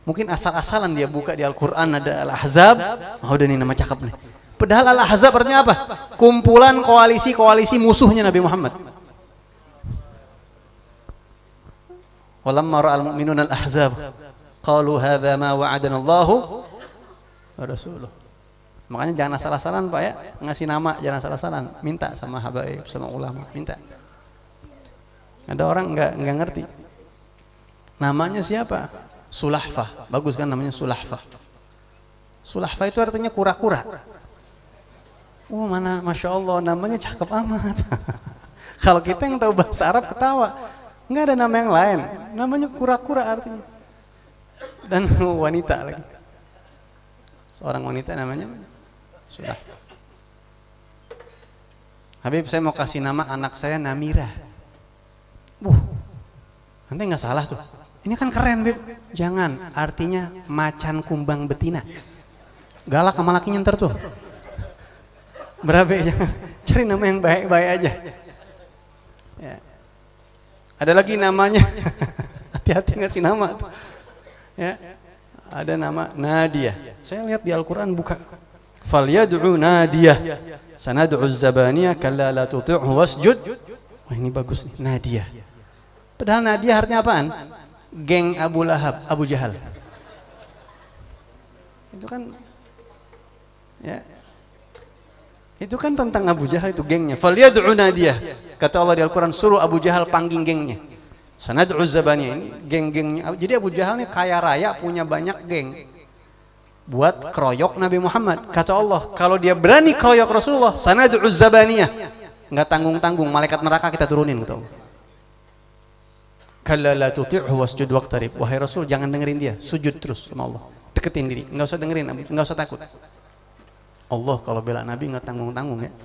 Mungkin asal-asalan dia buka di Al-Quran ada Al-Ahzab, oh udah nih nama cakep nih. Padahal Al-Ahzab artinya apa? Kumpulan koalisi musuhnya Nabi Muhammad. Walamma ra'al mu'minuna al-ahzab qalu hadza ma wa'adana Allahu wa rasuluh. Makanya jangan asal-asalan Pak ya, ngasih nama jangan asal-asalan, minta sama habaib, sama ulama, minta. Ada orang enggak ngerti. Namanya siapa? Sulahfah. Bagus kan namanya Sulahfah. Sulahfah itu artinya kura-kura. Oh mana, Masya Allah, namanya cakep amat. Kalau kita yang tahu bahasa Arab ketawa. Enggak ada nama yang lain, namanya kura-kura artinya. Dan wanita lagi. Seorang wanita namanya sudah. Habib, saya mau kasih nama anak saya Namira. Nanti nggak salah tuh. Ini kan keren, Bib. Jangan, artinya macan kumbang betina. Galak sama lakinya ntar tuh. Berabe, jangan. Cari nama yang baik-baik aja. Ya. Ada lagi namanya, hati-hati ngasih nama tuh. Ya, ada nama Nadia. Saya lihat di Al-Quran buka, falyad'u Nadia, sanad'u zabaniyah, kalla la tuti'hu wasjud. Wah ini bagus nih, Nadia. Padahal Nadia artinya apaan? Geng Abu Lahab, Abu Jahal. Itu kan, ya, itu kan tentang Abu Jahal itu gengnya. Falyad'u Nadia. Kata Allah di Al-Quran, suruh Abu Jahal panggil gengnya. Sanad'u zabaniyah, ini geng-gengnya. Jadi Abu Jahal ini kaya raya, punya banyak geng. Buat keroyok Nabi Muhammad. Kata Allah, kalau dia berani keroyok Rasulullah, sanad'u zabaniyah. Enggak tanggung-tanggung, malaikat neraka kita turunin gitu. Kalla la tuti'hu wasjud waqtarib. Wahai Rasul, jangan dengerin dia, sujud terus sama Allah. Deketin diri, enggak usah dengerin, enggak usah takut. Allah kalau bela Nabi enggak tanggung-tanggung ya.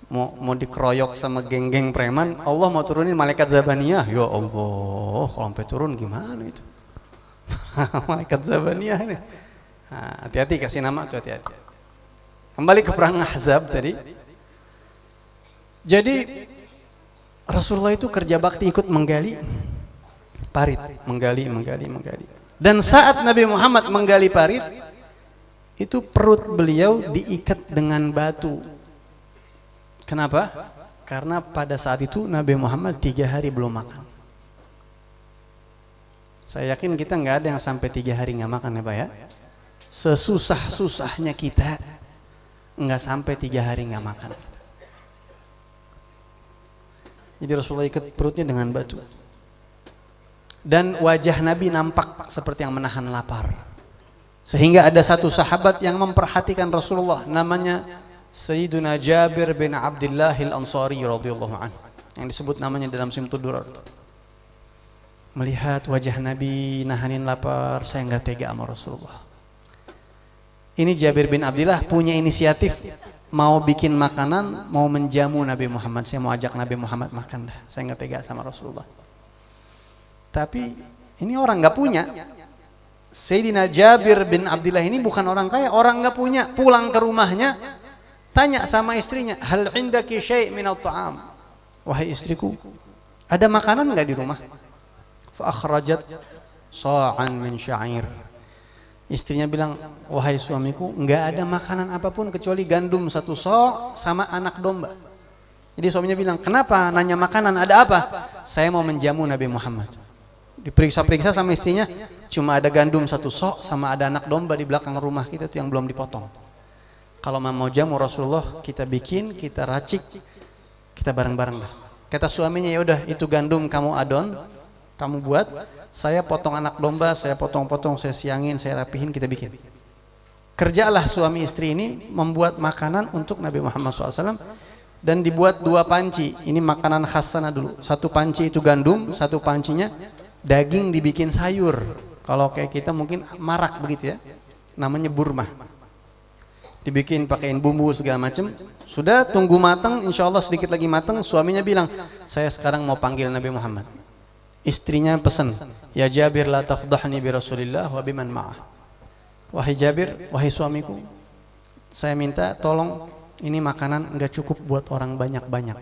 Mau dikeroyok sama geng-geng preman, Allah mau turunin malaikat zabaniyah. Ya Allah, kalau sampai turun gimana itu? Malaikat zabaniyah ini. Hati-hati kasih nama tuh, hati-hati. Kembali ke perang Ahzab tadi. Jadi Rasulullah itu kerja bakti ikut menggali parit, menggali. Dan saat Nabi Muhammad menggali parit, itu perut beliau diikat dengan batu. Kenapa? Karena pada saat itu Nabi Muhammad 3 hari belum makan. Saya yakin kita nggak ada yang sampai 3 hari nggak makan ya Pak ya. sesusah-susahnya kita nggak sampai 3 hari nggak makan. Jadi Rasulullah ikat perutnya dengan batu. Dan wajah Nabi nampak seperti yang menahan lapar. Sehingga ada satu sahabat yang memperhatikan Rasulullah, namanya Sayyiduna Jabir bin Abdullah al-Ansari radhiyallahu anhu, yang disebut namanya dalam Simtud Durar. Melihat wajah Nabi nahanin lapar, saya nggak tega sama Rasulullah. Ini Jabir bin Abdullah punya inisiatif, mau bikin makanan, mau menjamu Nabi Muhammad. Saya mau ajak Nabi Muhammad makan dah. Saya nggak tega sama Rasulullah. Tapi ini orang nggak punya. Sayyidina Jabir bin Abdullah ini bukan orang kaya, orang nggak punya. Pulang ke rumahnya, tanya sama istrinya, hal indaki syai' minat ta'am? Wahai istriku, ada makanan nggak di rumah? Fa akhrajat sa'an min sya'ir. Istrinya bilang, wahai suamiku, nggak ada makanan apapun kecuali gandum 1 so' sama anak domba. Jadi suaminya bilang, kenapa nanya makanan, ada apa? Saya mau menjamu Nabi Muhammad. Diperiksa-periksa sama istrinya, cuma ada gandum 1 so' sama ada anak domba di belakang rumah kita tuh yang belum dipotong. Kalau mau jamu Rasulullah, kita bikin, kita racik, kita bareng-bareng lah. Kata suaminya, ya udah itu gandum kamu adon, kamu buat, saya potong anak domba, saya potong-potong, saya siangin, saya rapihin, kita bikin. Kerjalah suami istri ini membuat makanan untuk Nabi Muhammad SAW, dan dibuat 2 panci. Ini makanan khas sana dulu. 1 panci itu gandum, 1 pancinya daging dibikin sayur. Kalau kayak kita mungkin marak begitu ya, namanya burma. Dibikin pakein bumbu segala macam. Sudah tunggu matang, insya Allah sedikit lagi matang. Suaminya bilang, saya sekarang mau panggil Nabi Muhammad. Istrinya pesan, ya Jabir la tafdahni bi Rasulillah wa biman ma'ah. Wahai Jabir, wahai suamiku, saya minta tolong, ini makanan enggak cukup buat orang banyak-banyak.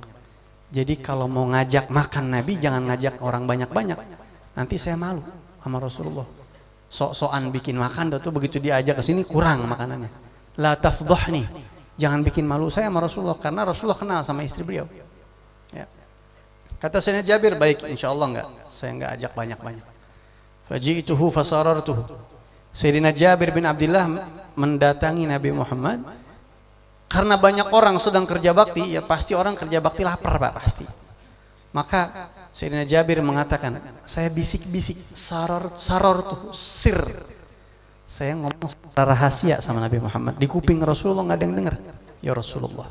Jadi kalau mau ngajak makan Nabi, jangan ngajak orang banyak-banyak. Nanti saya malu sama Rasulullah. Sok-sokan bikin makan, tuh begitu diajak ke sini kurang makanannya. La tafdhahni, jangan bikin malu saya sama Rasulullah, karena Rasulullah kenal sama istri beliau. Ya. Kata Sayyidina Jabir, baik, insya Allah enggak, saya enggak ajak banyak-banyak. Faji'tuhu fasarartuhu. Sayyidina Jabir bin Abdullah mendatangi Nabi Muhammad. Karena banyak orang sedang kerja bakti, ya pasti orang kerja bakti lapar Pak, pasti. Maka Sayyidina Jabir mengatakan, saya bisik-bisik, saror tuh sir. Saya ngomong secara rahasia sama Nabi Muhammad. Di kuping Rasulullah nggak ada yang dengar. Ya Rasulullah.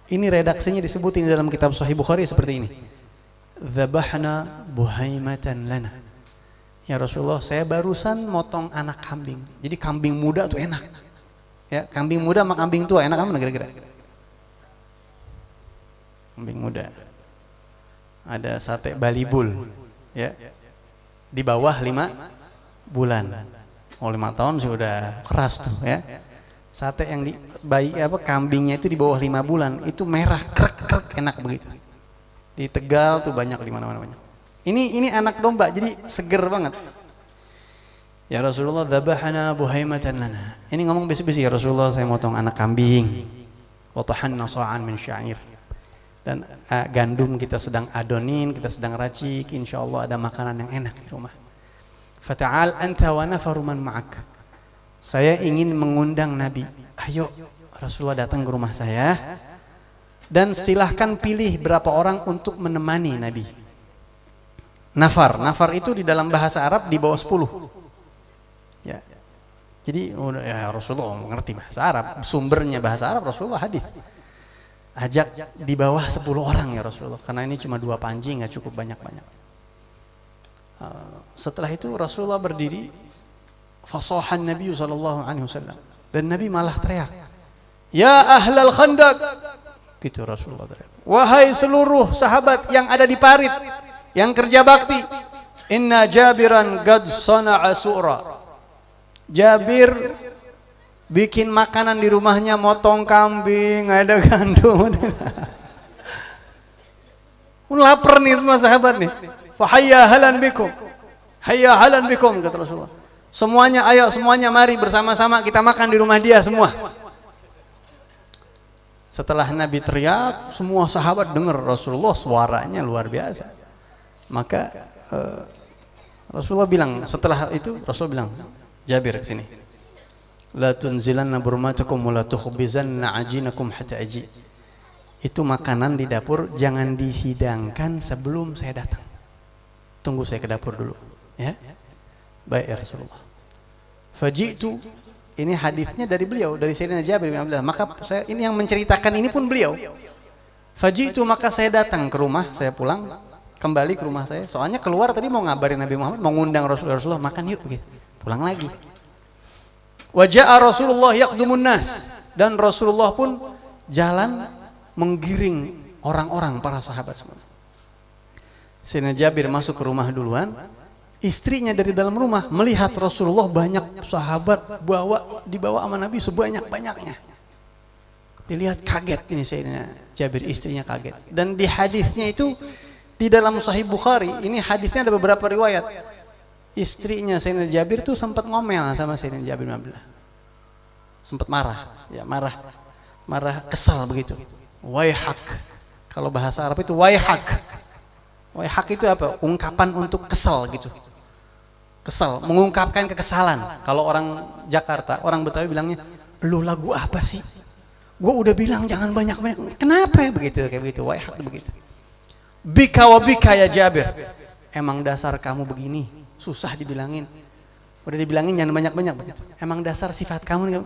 Ini redaksinya disebutin dalam kitab Sahih Bukhari seperti ini. Dzabahna buhaimatan lana. Ya Rasulullah, saya barusan motong anak kambing. Jadi kambing muda tuh enak. Ya, kambing muda sama kambing tua enak mana kira-kira? Kambing muda. Ada sate balibul, ya, di bawah 5 bulan. Oh 5 tahun sudah keras tuh ya. Sate yang di kambingnya itu di bawah 5 bulan itu merah krek enak begitu. Di Tegal tuh banyak, di mana-mana banyak. Ini anak domba jadi seger banget. Ya Rasulullah, dzabahana buhaimatan lana. Ini ngomong bisi-bisi, ya Rasulullah, saya motong anak kambing. Wa tahanna sa'an min sya'ir. Dan gandum kita sedang adonin, kita sedang racik, insya Allah ada makanan yang enak di rumah. Fata'al anta wa nafaru man ma'ak. Saya ingin mengundang Nabi. Ayo Rasulullah datang ke rumah saya, dan silahkan pilih berapa orang untuk menemani Nabi. Nafar itu di dalam bahasa Arab di bawah 10. Ya. Jadi ya Rasulullah mengerti bahasa Arab, sumbernya bahasa Arab Rasulullah hadis. Ajak di bawah 10 orang ya Rasulullah, karena ini cuma 2 panci, nggak cukup banyak-banyak. Setelah itu Rasulullah berdiri, fasahan Nabi sallallahu alaihi wasallam, dan Nabi malah teriak, ya ahlal khandaq, gitu Rasulullah teriak, wahai seluruh sahabat yang ada di parit, yang kerja bakti, inna Jabiran qad sana'a su'ra. Jabir bikin makanan di rumahnya, motong kambing, ada gandum. Lapar nih semua sahabat nih. Fa hayya halan bikum. Hayya halan bikum, kata Rasulullah. Semuanya ayo, semuanya mari bersama-sama kita makan di rumah dia semua. Setelah Nabi teriak, semua sahabat dengar Rasulullah suaranya luar biasa. Maka Rasulullah bilang, setelah itu Rasulullah bilang, Jabir kesini. La tunzilanna burmatakum wa la tukhbizanna ajinakum hatta aji. Itu makanan di dapur jangan dihidangkan sebelum saya datang. Tunggu saya ke dapur dulu, ya. Baik ya Rasulullah. Faji'tu, ini hadisnya dari beliau, dari Sayyidina Jabir bin Abdullah. Maka saya ini yang menceritakan ini pun beliau. Faji'tu, maka saya datang ke rumah, saya pulang kembali ke rumah saya. Soalnya keluar tadi mau ngabarin Nabi Muhammad, mau ngundang Rasulullah makan yuk gitu. Pulang lagi. Wa ja'a Rasulullah yaqdumun nas, dan Rasulullah pun jalan menggiring orang-orang para sahabat semua. Sayyidina Jabir masuk ke rumah duluan. Istrinya dari dalam rumah melihat Rasulullah banyak sahabat dibawa sama Nabi sebanyak-banyaknya. Dilihat kaget ini Sayyidina Jabir, istrinya kaget. Dan di hadisnya itu di dalam Sahih Bukhari, ini hadisnya ada beberapa riwayat. Istrinya Sayyidina Jabir tuh sempat ngomel sama Sayyidina Jabir bin Abdullah. Sempat marah, ya marah kesal begitu. Waihak. Kalau bahasa Arab itu waihak. Waihak itu apa? Ungkapan untuk kesal gitu. Kesal, mengungkapkan kekesalan. Kalau orang Jakarta, orang Betawi bilangnya, lu lagu apa sih? Gua udah bilang jangan banyak-banyak. Kenapa ya begitu? Kayak begitu, waihak begitu. Bika wa bika ya Jabir. Emang dasar kamu begini, susah dibilangin. Udah dibilangin jangan banyak-banyak begitu. Emang dasar sifat kamu nih.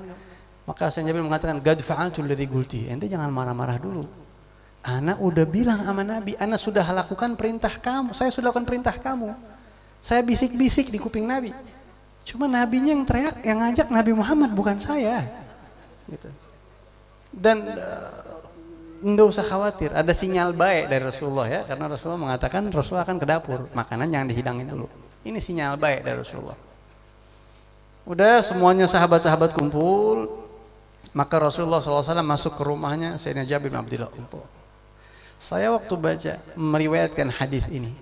Maka Sayyidina Jabir mengatakan, "Qad fa'altu alladhi qulti." Ente jangan marah-marah dulu. Ana udah bilang sama Nabi, ana sudah lakukan perintah kamu. Saya sudah lakukan perintah kamu. Saya bisik-bisik di kuping Nabi. Cuma Nabinya yang teriak, yang ngajak Nabi Muhammad, bukan saya. Gitu. Dan enggak usah khawatir, ada sinyal baik dari Rasulullah ya, karena Rasulullah mengatakan Rasulullah akan ke dapur, makanan jangan dihidangin dulu. Ini sinyal baik dari Rasulullah. Udah semuanya sahabat-sahabat kumpul, maka Rasulullah SAW masuk ke rumahnya Sayyidina Jabir bin Abdullah. Saya waktu baca meriwayatkan hadis ini,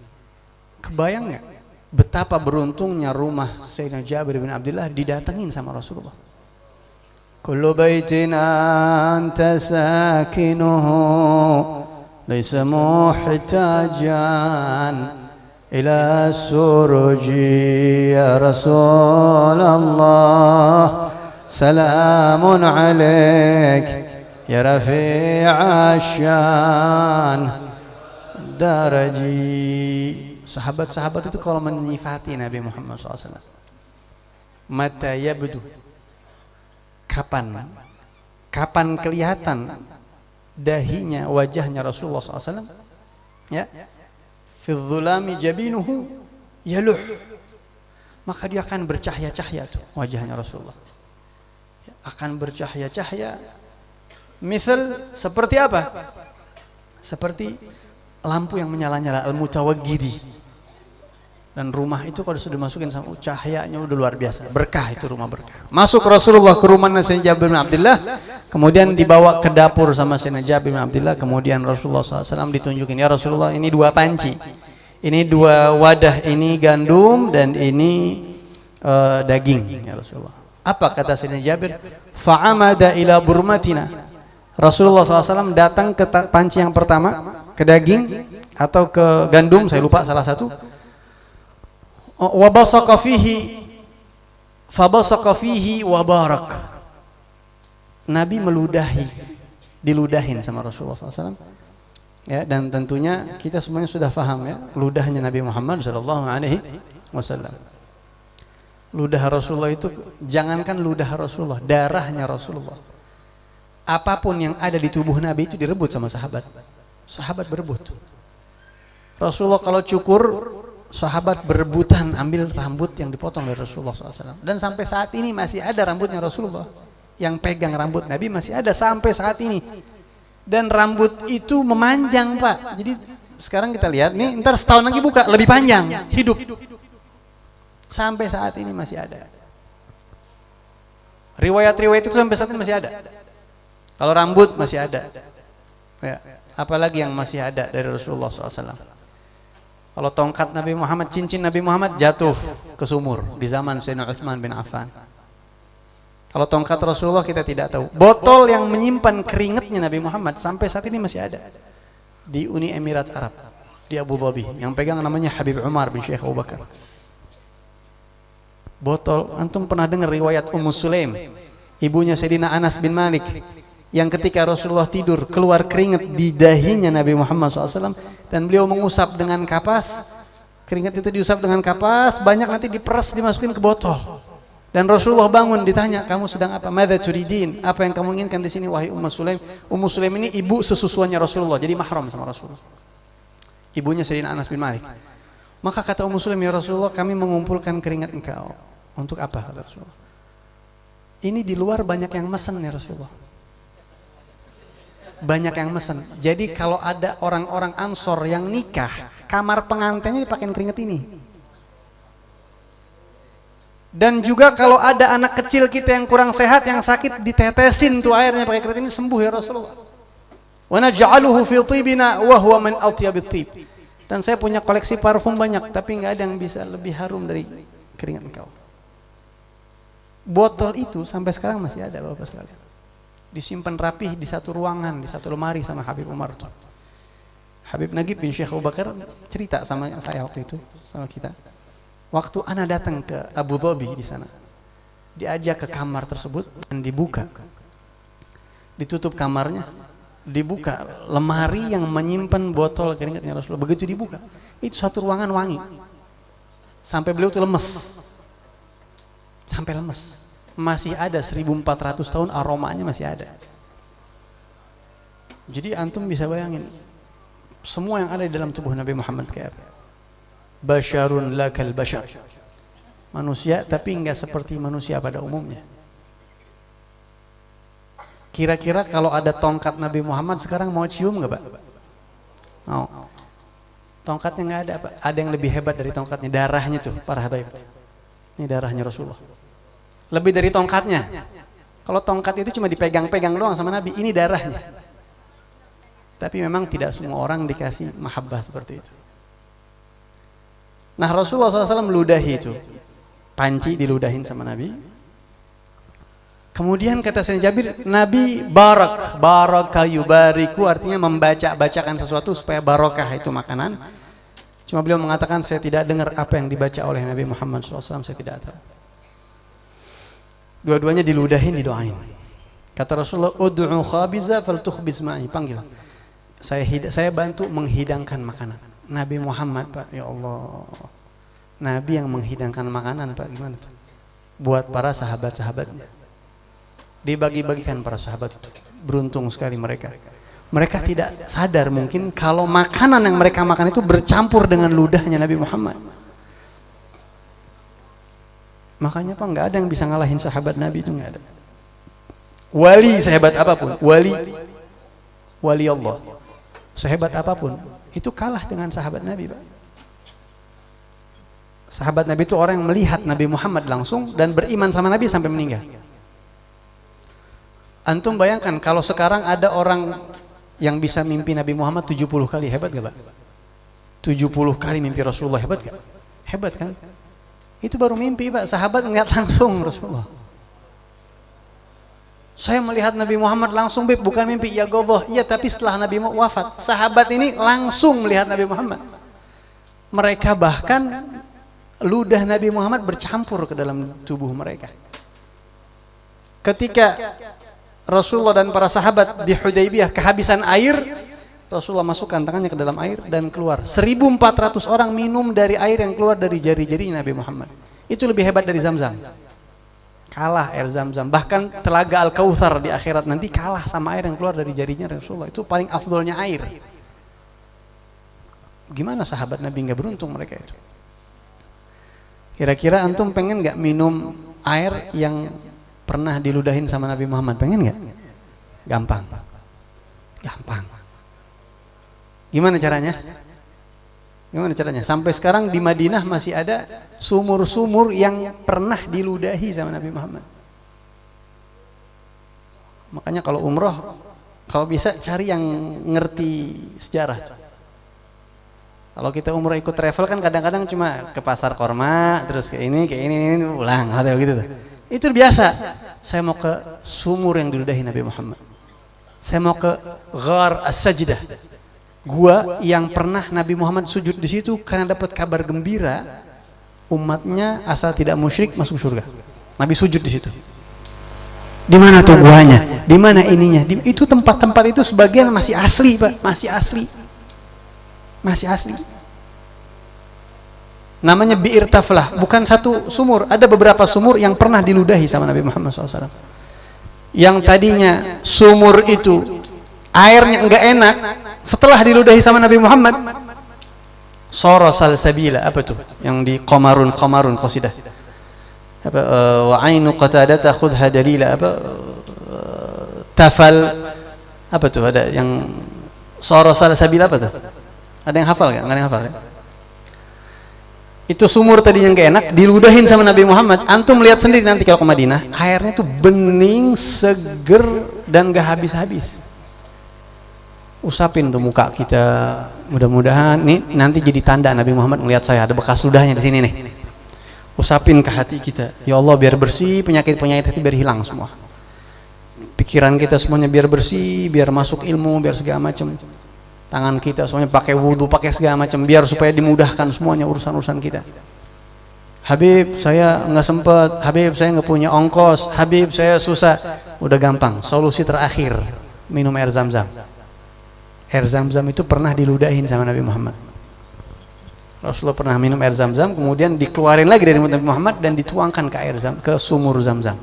kebayang nggak betapa beruntungnya rumah Sayyidina Jabir bin Abdullah didatengin sama Rasulullah. Kullu baitin anta sakinuhu laysa muhtajan ila suruji ya Rasulullah. Salamun alaik ya rafi'a syan daraji. Sahabat-sahabat itu kalau menyifati Nabi Muhammad SAW, mata yabdu, kapan kelihatan dahinya, wajahnya Rasulullah SAW, ya, fi dhulami jabinuhu yaluh, maka dia akan bercahaya-cahaya tuh wajahnya Rasulullah, akan bercahaya-cahaya. Misal seperti apa? Seperti lampu yang menyala-nyala, al-mutawaggidi. Dan rumah itu kalau sudah dimasukin sama cahayanya udah luar biasa, berkah itu rumah berkah. Masuk Rasulullah ke rumah Sayyidina Jabir bin Abdullah, kemudian dibawa ke dapur sama Sayyidina Jabir bin Abdullah. Kemudian Rasulullah SAW ditunjukin, ya Rasulullah ini 2 panci, ini 2 wadah, ini gandum dan ini daging ya Rasulullah. Apa kata Sayyidina Jabir? Fa'amada ila burmatina. Rasulullah SAW datang ke panci yang pertama, ke daging atau ke gandum, saya lupa salah satu. Wa basaqa fihi fa basaqa fihi wa barak. Nabi meludahi, diludahin sama Rasulullah SAW. Ya, dan tentunya kita semuanya sudah paham ya, ludahnya Nabi Muhammad SAW. Ludah Rasulullah itu, jangankan ludah Rasulullah, darahnya Rasulullah. Apapun yang ada di tubuh Nabi itu direbut sama sahabat. Sahabat berebut. Rasulullah kalau cukur, sahabat berebutan ambil rambut yang dipotong dari Rasulullah SAW. Dan sampai saat ini masih ada rambutnya Rasulullah. Yang pegang rambut Nabi masih ada sampai saat ini. Dan rambut itu memanjang Pak. Jadi sekarang kita lihat nih, ntar setahun lagi buka, lebih panjang, hidup. Sampai saat ini masih ada. Riwayat-riwayat itu sampai saat ini masih ada. Kalau rambut masih ada. Ya, apalagi yang masih ada dari Rasulullah SAW. Kalau tongkat Nabi Muhammad, cincin Nabi Muhammad jatuh ke sumur di zaman Sayyidina Utsman bin Affan. Kalau tongkat Rasulullah kita tidak tahu. Botol yang menyimpan keringatnya Nabi Muhammad sampai saat ini masih ada di Uni Emirat Arab, di Abu Dhabi. Yang pegang namanya Habib Umar bin Syekh Abu Bakar. Botol, antum pernah dengar riwayat Ummu Sulaim ibunya Sayyidina Anas bin Malik, yang ketika Rasulullah tidur keluar keringat di dahinya Nabi Muhammad SAW dan beliau mengusap dengan kapas, keringat itu diusap dengan kapas, banyak nanti diperas dimasukin ke botol. Dan Rasulullah bangun, ditanya, kamu sedang apa? Madza turidin? Apa yang kamu inginkan di sini wahai Ummu Sulaim? Ummu Sulaim ini ibu sesusuannya Rasulullah, jadi mahram sama Rasulullah. Ibunya Sayyidina Anas bin Malik. Maka kata Ummu Sulaim, ya Rasulullah, kami mengumpulkan keringat engkau. Untuk apa, kata Rasulullah? Ini di luar banyak yang mesen ya Rasulullah. Banyak yang mesen. Jadi kalau ada orang-orang Ansor yang nikah, kamar pengantinnya dipakai keringat ini. Dan juga kalau ada anak kecil kita yang kurang sehat, yang sakit, ditetesin tuh airnya pakai keringat ini, sembuh ya Rasulullah. Wa naj'aluhu fi tibina wa huwa min atyabit tib. Dan saya punya koleksi parfum banyak, tapi nggak ada yang bisa lebih harum dari keringat engkau. Botol itu sampai sekarang masih ada Bapak sekalian. Disimpan rapih di satu ruangan, di satu lemari sama Habib Umar tuh. Habib Nagib bin Syekh Abu Bakar cerita sama saya waktu itu, sama kita. Waktu ana datang ke Abu Dhabi di sana, diajak ke kamar tersebut dan dibuka, ditutup kamarnya, dibuka lemari yang menyimpan botol keringatnya Rasulullah. Begitu dibuka, itu satu ruangan wangi, sampai beliau tuh lemes, sampai lemes. Masih ada 1400 tahun aromanya masih ada. Jadi antum bisa bayangin semua yang ada di dalam tubuh Nabi Muhammad kayak apa. Basyarun lakal basyar, manusia tapi enggak seperti manusia pada umumnya. Kira-kira kalau ada tongkat Nabi Muhammad sekarang mau cium nggak Pak? Mau. Tongkatnya nggak ada Pak. Ada yang lebih hebat dari tongkatnya, darahnya tuh para habaib. Ini darahnya Rasulullah. Lebih dari tongkatnya. Kalau tongkat itu cuma dipegang-pegang doang sama Nabi, ini darahnya. Tapi memang tidak semua orang dikasih mahabbah seperti itu. Nah Rasulullah SAW meludahi itu, panci diludahin sama Nabi. Kemudian kata Sayyidina Jabir, Nabi baraka yubariku, artinya membaca-bacakan sesuatu supaya barokah itu makanan. Cuma beliau mengatakan, saya tidak dengar apa yang dibaca oleh Nabi Muhammad SAW, saya tidak tahu. Dua-duanya diludahin, didoain. Kata Rasulullah, ud'u khabiza faltukhbiz ma'i, panggil. Saya bantu menghidangkan makanan. Nabi Muhammad Pak, ya Allah, Nabi yang menghidangkan makanan Pak, gimana tuh? Buat para sahabat-sahabatnya, dibagi-bagikan para sahabat itu. Beruntung sekali mereka. Mereka tidak sadar mungkin kalau makanan yang mereka makan itu bercampur dengan ludahnya Nabi Muhammad. Makanya Pak, nggak ada yang bisa ngalahin sahabat Nabi itu, nggak ada. Wali sehebat apapun, wali Allah sehebat apapun, itu kalah dengan sahabat Nabi Pak. Sahabat Nabi itu orang yang melihat Nabi Muhammad langsung dan beriman sama Nabi sampai meninggal. Antum bayangkan kalau sekarang ada orang yang bisa mimpi Nabi Muhammad 70 kali, hebat gak Pak? 70 kali mimpi Rasulullah, hebat gak? Hebat kan? Itu baru mimpi Pak, sahabat ngeliat langsung Rasulullah. Saya melihat Nabi Muhammad langsung, Beb, bukan mimpi. Ya goboh, iya, tapi setelah Nabi wafat, sahabat ini langsung melihat Nabi Muhammad. Mereka bahkan ludah Nabi Muhammad bercampur ke dalam tubuh mereka. Ketika Rasulullah dan para sahabat di Hudaybiyah kehabisan air, Rasulullah masukkan tangannya ke dalam air dan keluar. 1400 orang minum dari air yang keluar dari jari-jari Nabi Muhammad. Itu lebih hebat dari Zam-Zam. Kalah air Zam-Zam. Bahkan telaga Al-Kautsar di akhirat nanti kalah sama air yang keluar dari jarinya Rasulullah. Itu paling afdolnya air. Gimana sahabat Nabi nggak beruntung mereka itu? Kira-kira antum pengen nggak minum air yang pernah diludahin sama Nabi Muhammad? Pengen nggak? Gampang. Gampang. Gimana caranya? Gimana caranya? Sampai sekarang di Madinah masih ada sumur-sumur yang pernah diludahi sama Nabi Muhammad. Makanya kalau umroh, kalau bisa cari yang ngerti sejarah. Kalau kita umroh ikut travel kan kadang-kadang cuma ke pasar korma, terus ke ini, ulang hotel gitu. Itu biasa. Saya mau ke sumur yang diludahi Nabi Muhammad. Saya mau ke Ghar As-Sajdah, gua yang pernah Nabi Muhammad sujud di situ karena dapat kabar gembira umatnya asal tidak musyrik masuk surga. Nabi sujud di situ. Di mana tuh guanya? Di mana ininya? Itu tempat-tempat itu sebagian masih asli, Pak, masih asli. Masih asli. Namanya Bi'ir Taflah, bukan satu sumur, ada beberapa sumur yang pernah diludahi sama Nabi Muhammad SAW. Yang tadinya sumur itu airnya enggak enak, setelah diludahi sama Nabi Muhammad, Sara Salsabila, apa tuh? Yang di Qamarun qasidah. Apa wa ainu qatadata khudha dalila, apa tafal, apa tuh? Ada yang Sara Salsabila, apa tuh? Ada yang hafal enggak? Enggak ada yang hafal ya? Itu sumur tadinya nggak enak, diludahin sama Nabi Muhammad. Antum lihat sendiri nanti kalau ke Madinah, airnya tuh bening, seger, dan gak habis-habis. Usapin tuh muka kita, mudah-mudahan nih nanti jadi tanda Nabi Muhammad ngelihat saya ada bekas ludahnya di sini nih. Usapin ke hati kita, ya Allah biar bersih, penyakit-penyakit hati biar hilang semua. Pikiran kita semuanya biar bersih, biar masuk ilmu, biar segala macam. Tangan kita semuanya pakai wudhu, pakai segala macam, biar supaya dimudahkan semuanya urusan-urusan kita. Habib, saya nggak sempet. Habib, saya nggak punya ongkos. Habib, saya susah. Udah gampang. Solusi terakhir, minum air zam-zam. Air zam-zam itu pernah diludahin sama Nabi Muhammad. Rasulullah pernah minum air zam-zam, kemudian dikeluarin lagi dari mulut Nabi Muhammad dan dituangkan ke sumur zam-zam.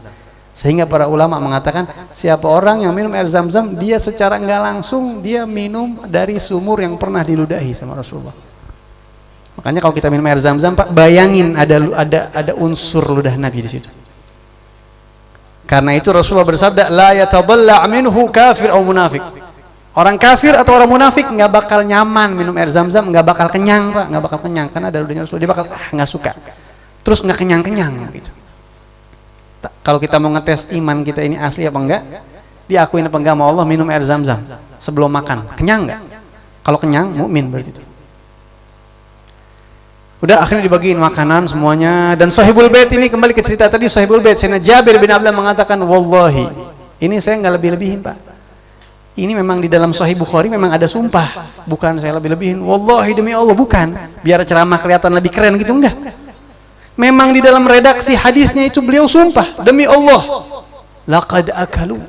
Sehingga para ulama mengatakan siapa orang yang minum air zam-zam, dia secara nggak langsung dia minum dari sumur yang pernah diludahi sama Rasulullah. Makanya kalau kita minum air zam-zam, Pak, bayangin ada unsur ludah Nabi di situ. Karena itu Rasulullah bersabda, la yatadalla minhu kafir atau munafik. Orang kafir atau orang munafik nggak bakal nyaman minum air zam-zam, nggak bakal kenyang, Pak, nggak bakal kenyang karena ada ludahnya Rasulullah. Dia bakal nggak suka, terus nggak kenyang-kenyang gitu. Kalau kita mau ngetes iman kita ini asli apa enggak, diakuin apa enggak sama Allah, minum air zam-zam sebelum makan, kenyang enggak? Kalau kenyang, mukmin berarti itu. Udah akhirnya dibagiin makanan semuanya. Dan Sahibul Bait ini kembali ke cerita tadi, Sahibul Bait Sayyidina Jabir bin Abdullah mengatakan, wallahi, ini saya nggak lebih-lebihin, Pak. Ini memang di dalam Sahih Bukhari memang ada sumpah, bukan saya lebih-lebihin. Wallahi demi Allah, bukan biar ceramah kelihatan lebih keren gitu, enggak. Memang di dalam redaksi hadisnya itu beliau sumpah, demi Allah, laqad akalu.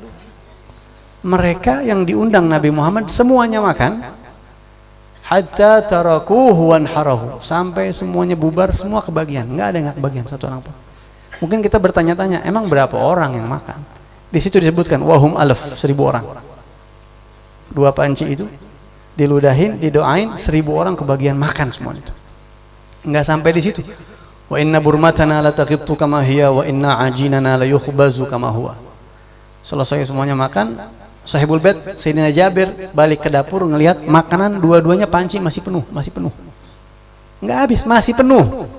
Mereka yang diundang Nabi Muhammad semuanya makan, hatta tarakuhu wanharahu, sampai semuanya bubar, semua kebagian, nggak ada yang nggak kebagian satu orang pun. Mungkin kita bertanya-tanya, emang berapa orang yang makan? Di situ disebutkan wahum alaf, 1000 orang. 2 panci itu diludahin, didoain, 1000 orang kebagian makan semua itu. Nggak sampai di situ. Wa inna burmatana la taqittu kama hiya wa inna ajinana la yukhbazu kama huwa. Selesai semuanya makan, Sahibul Bait Sayyidina Jabir balik ke dapur ngelihat makanan dua-duanya panci masih penuh. Enggak habis, masih penuh.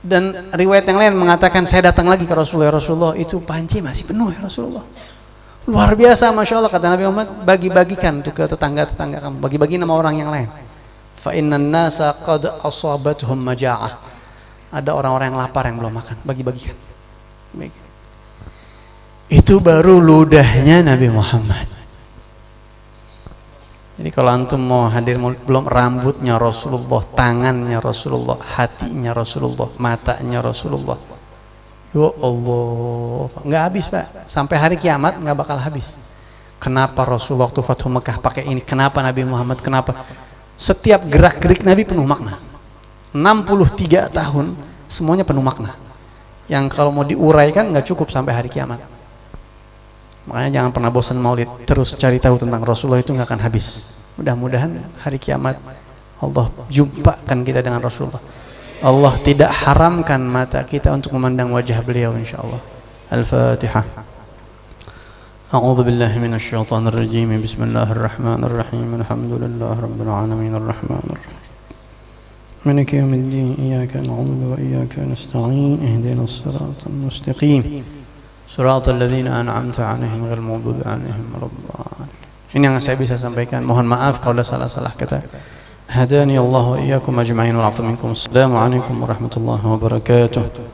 Dan riwayat yang lain mengatakan saya datang lagi ke Rasulullah, itu panci masih penuh ya Rasulullah. Luar biasa, Masya Allah, kata Nabi Muhammad, bagi-bagikan tuh ke tetangga-tetangga kamu, bagi-bagi nama orang yang lain. Fa innan nasa qad asabatuhum maja'ah. Ada orang-orang yang lapar yang belum makan, bagi-bagikan. Itu baru ludahnya Nabi Muhammad. Jadi kalau antum mau hadir, belum rambutnya Rasulullah, tangannya Rasulullah, hatinya Rasulullah, matanya Rasulullah. Ya Allah, nggak habis, Pak. Sampai hari kiamat nggak bakal habis. Kenapa Rasulullah waktu Fathu Mekah pakai ini? Kenapa Nabi Muhammad? Kenapa? Setiap gerak-gerik Nabi penuh makna. 63 tahun semuanya penuh makna. Yang kalau mau diuraikan nggak cukup sampai hari kiamat. Makanya jangan pernah bosan maulid, terus cari tahu tentang Rasulullah, itu nggak akan habis. Mudah-mudahan hari kiamat Allah jumpakan kita dengan Rasulullah. Allah tidak haramkan mata kita untuk memandang wajah beliau, insyaallah. Al-Fatihah. A'udzu billahi minasy syaithanir rajim. Bismillahirrahmanirrahim. Alhamdulillahi rabbil alamin arrahmanir rahim. Maliki yaumiddin. Iyyaka na'budu wa iyyaka nasta'in. Ihdinas siratal mustaqim. Siratal ladzina an'amta 'alaihim ghairil maghdubi 'alaihim waladdallin. Ini yang saya bisa sampaikan. Mohon maaf kalau ada salah-salah kata. Hadani Allah wa iyyakum ajma'in wa 'afa minkum. Assalamualaikum warahmatullahi wabarakatuh.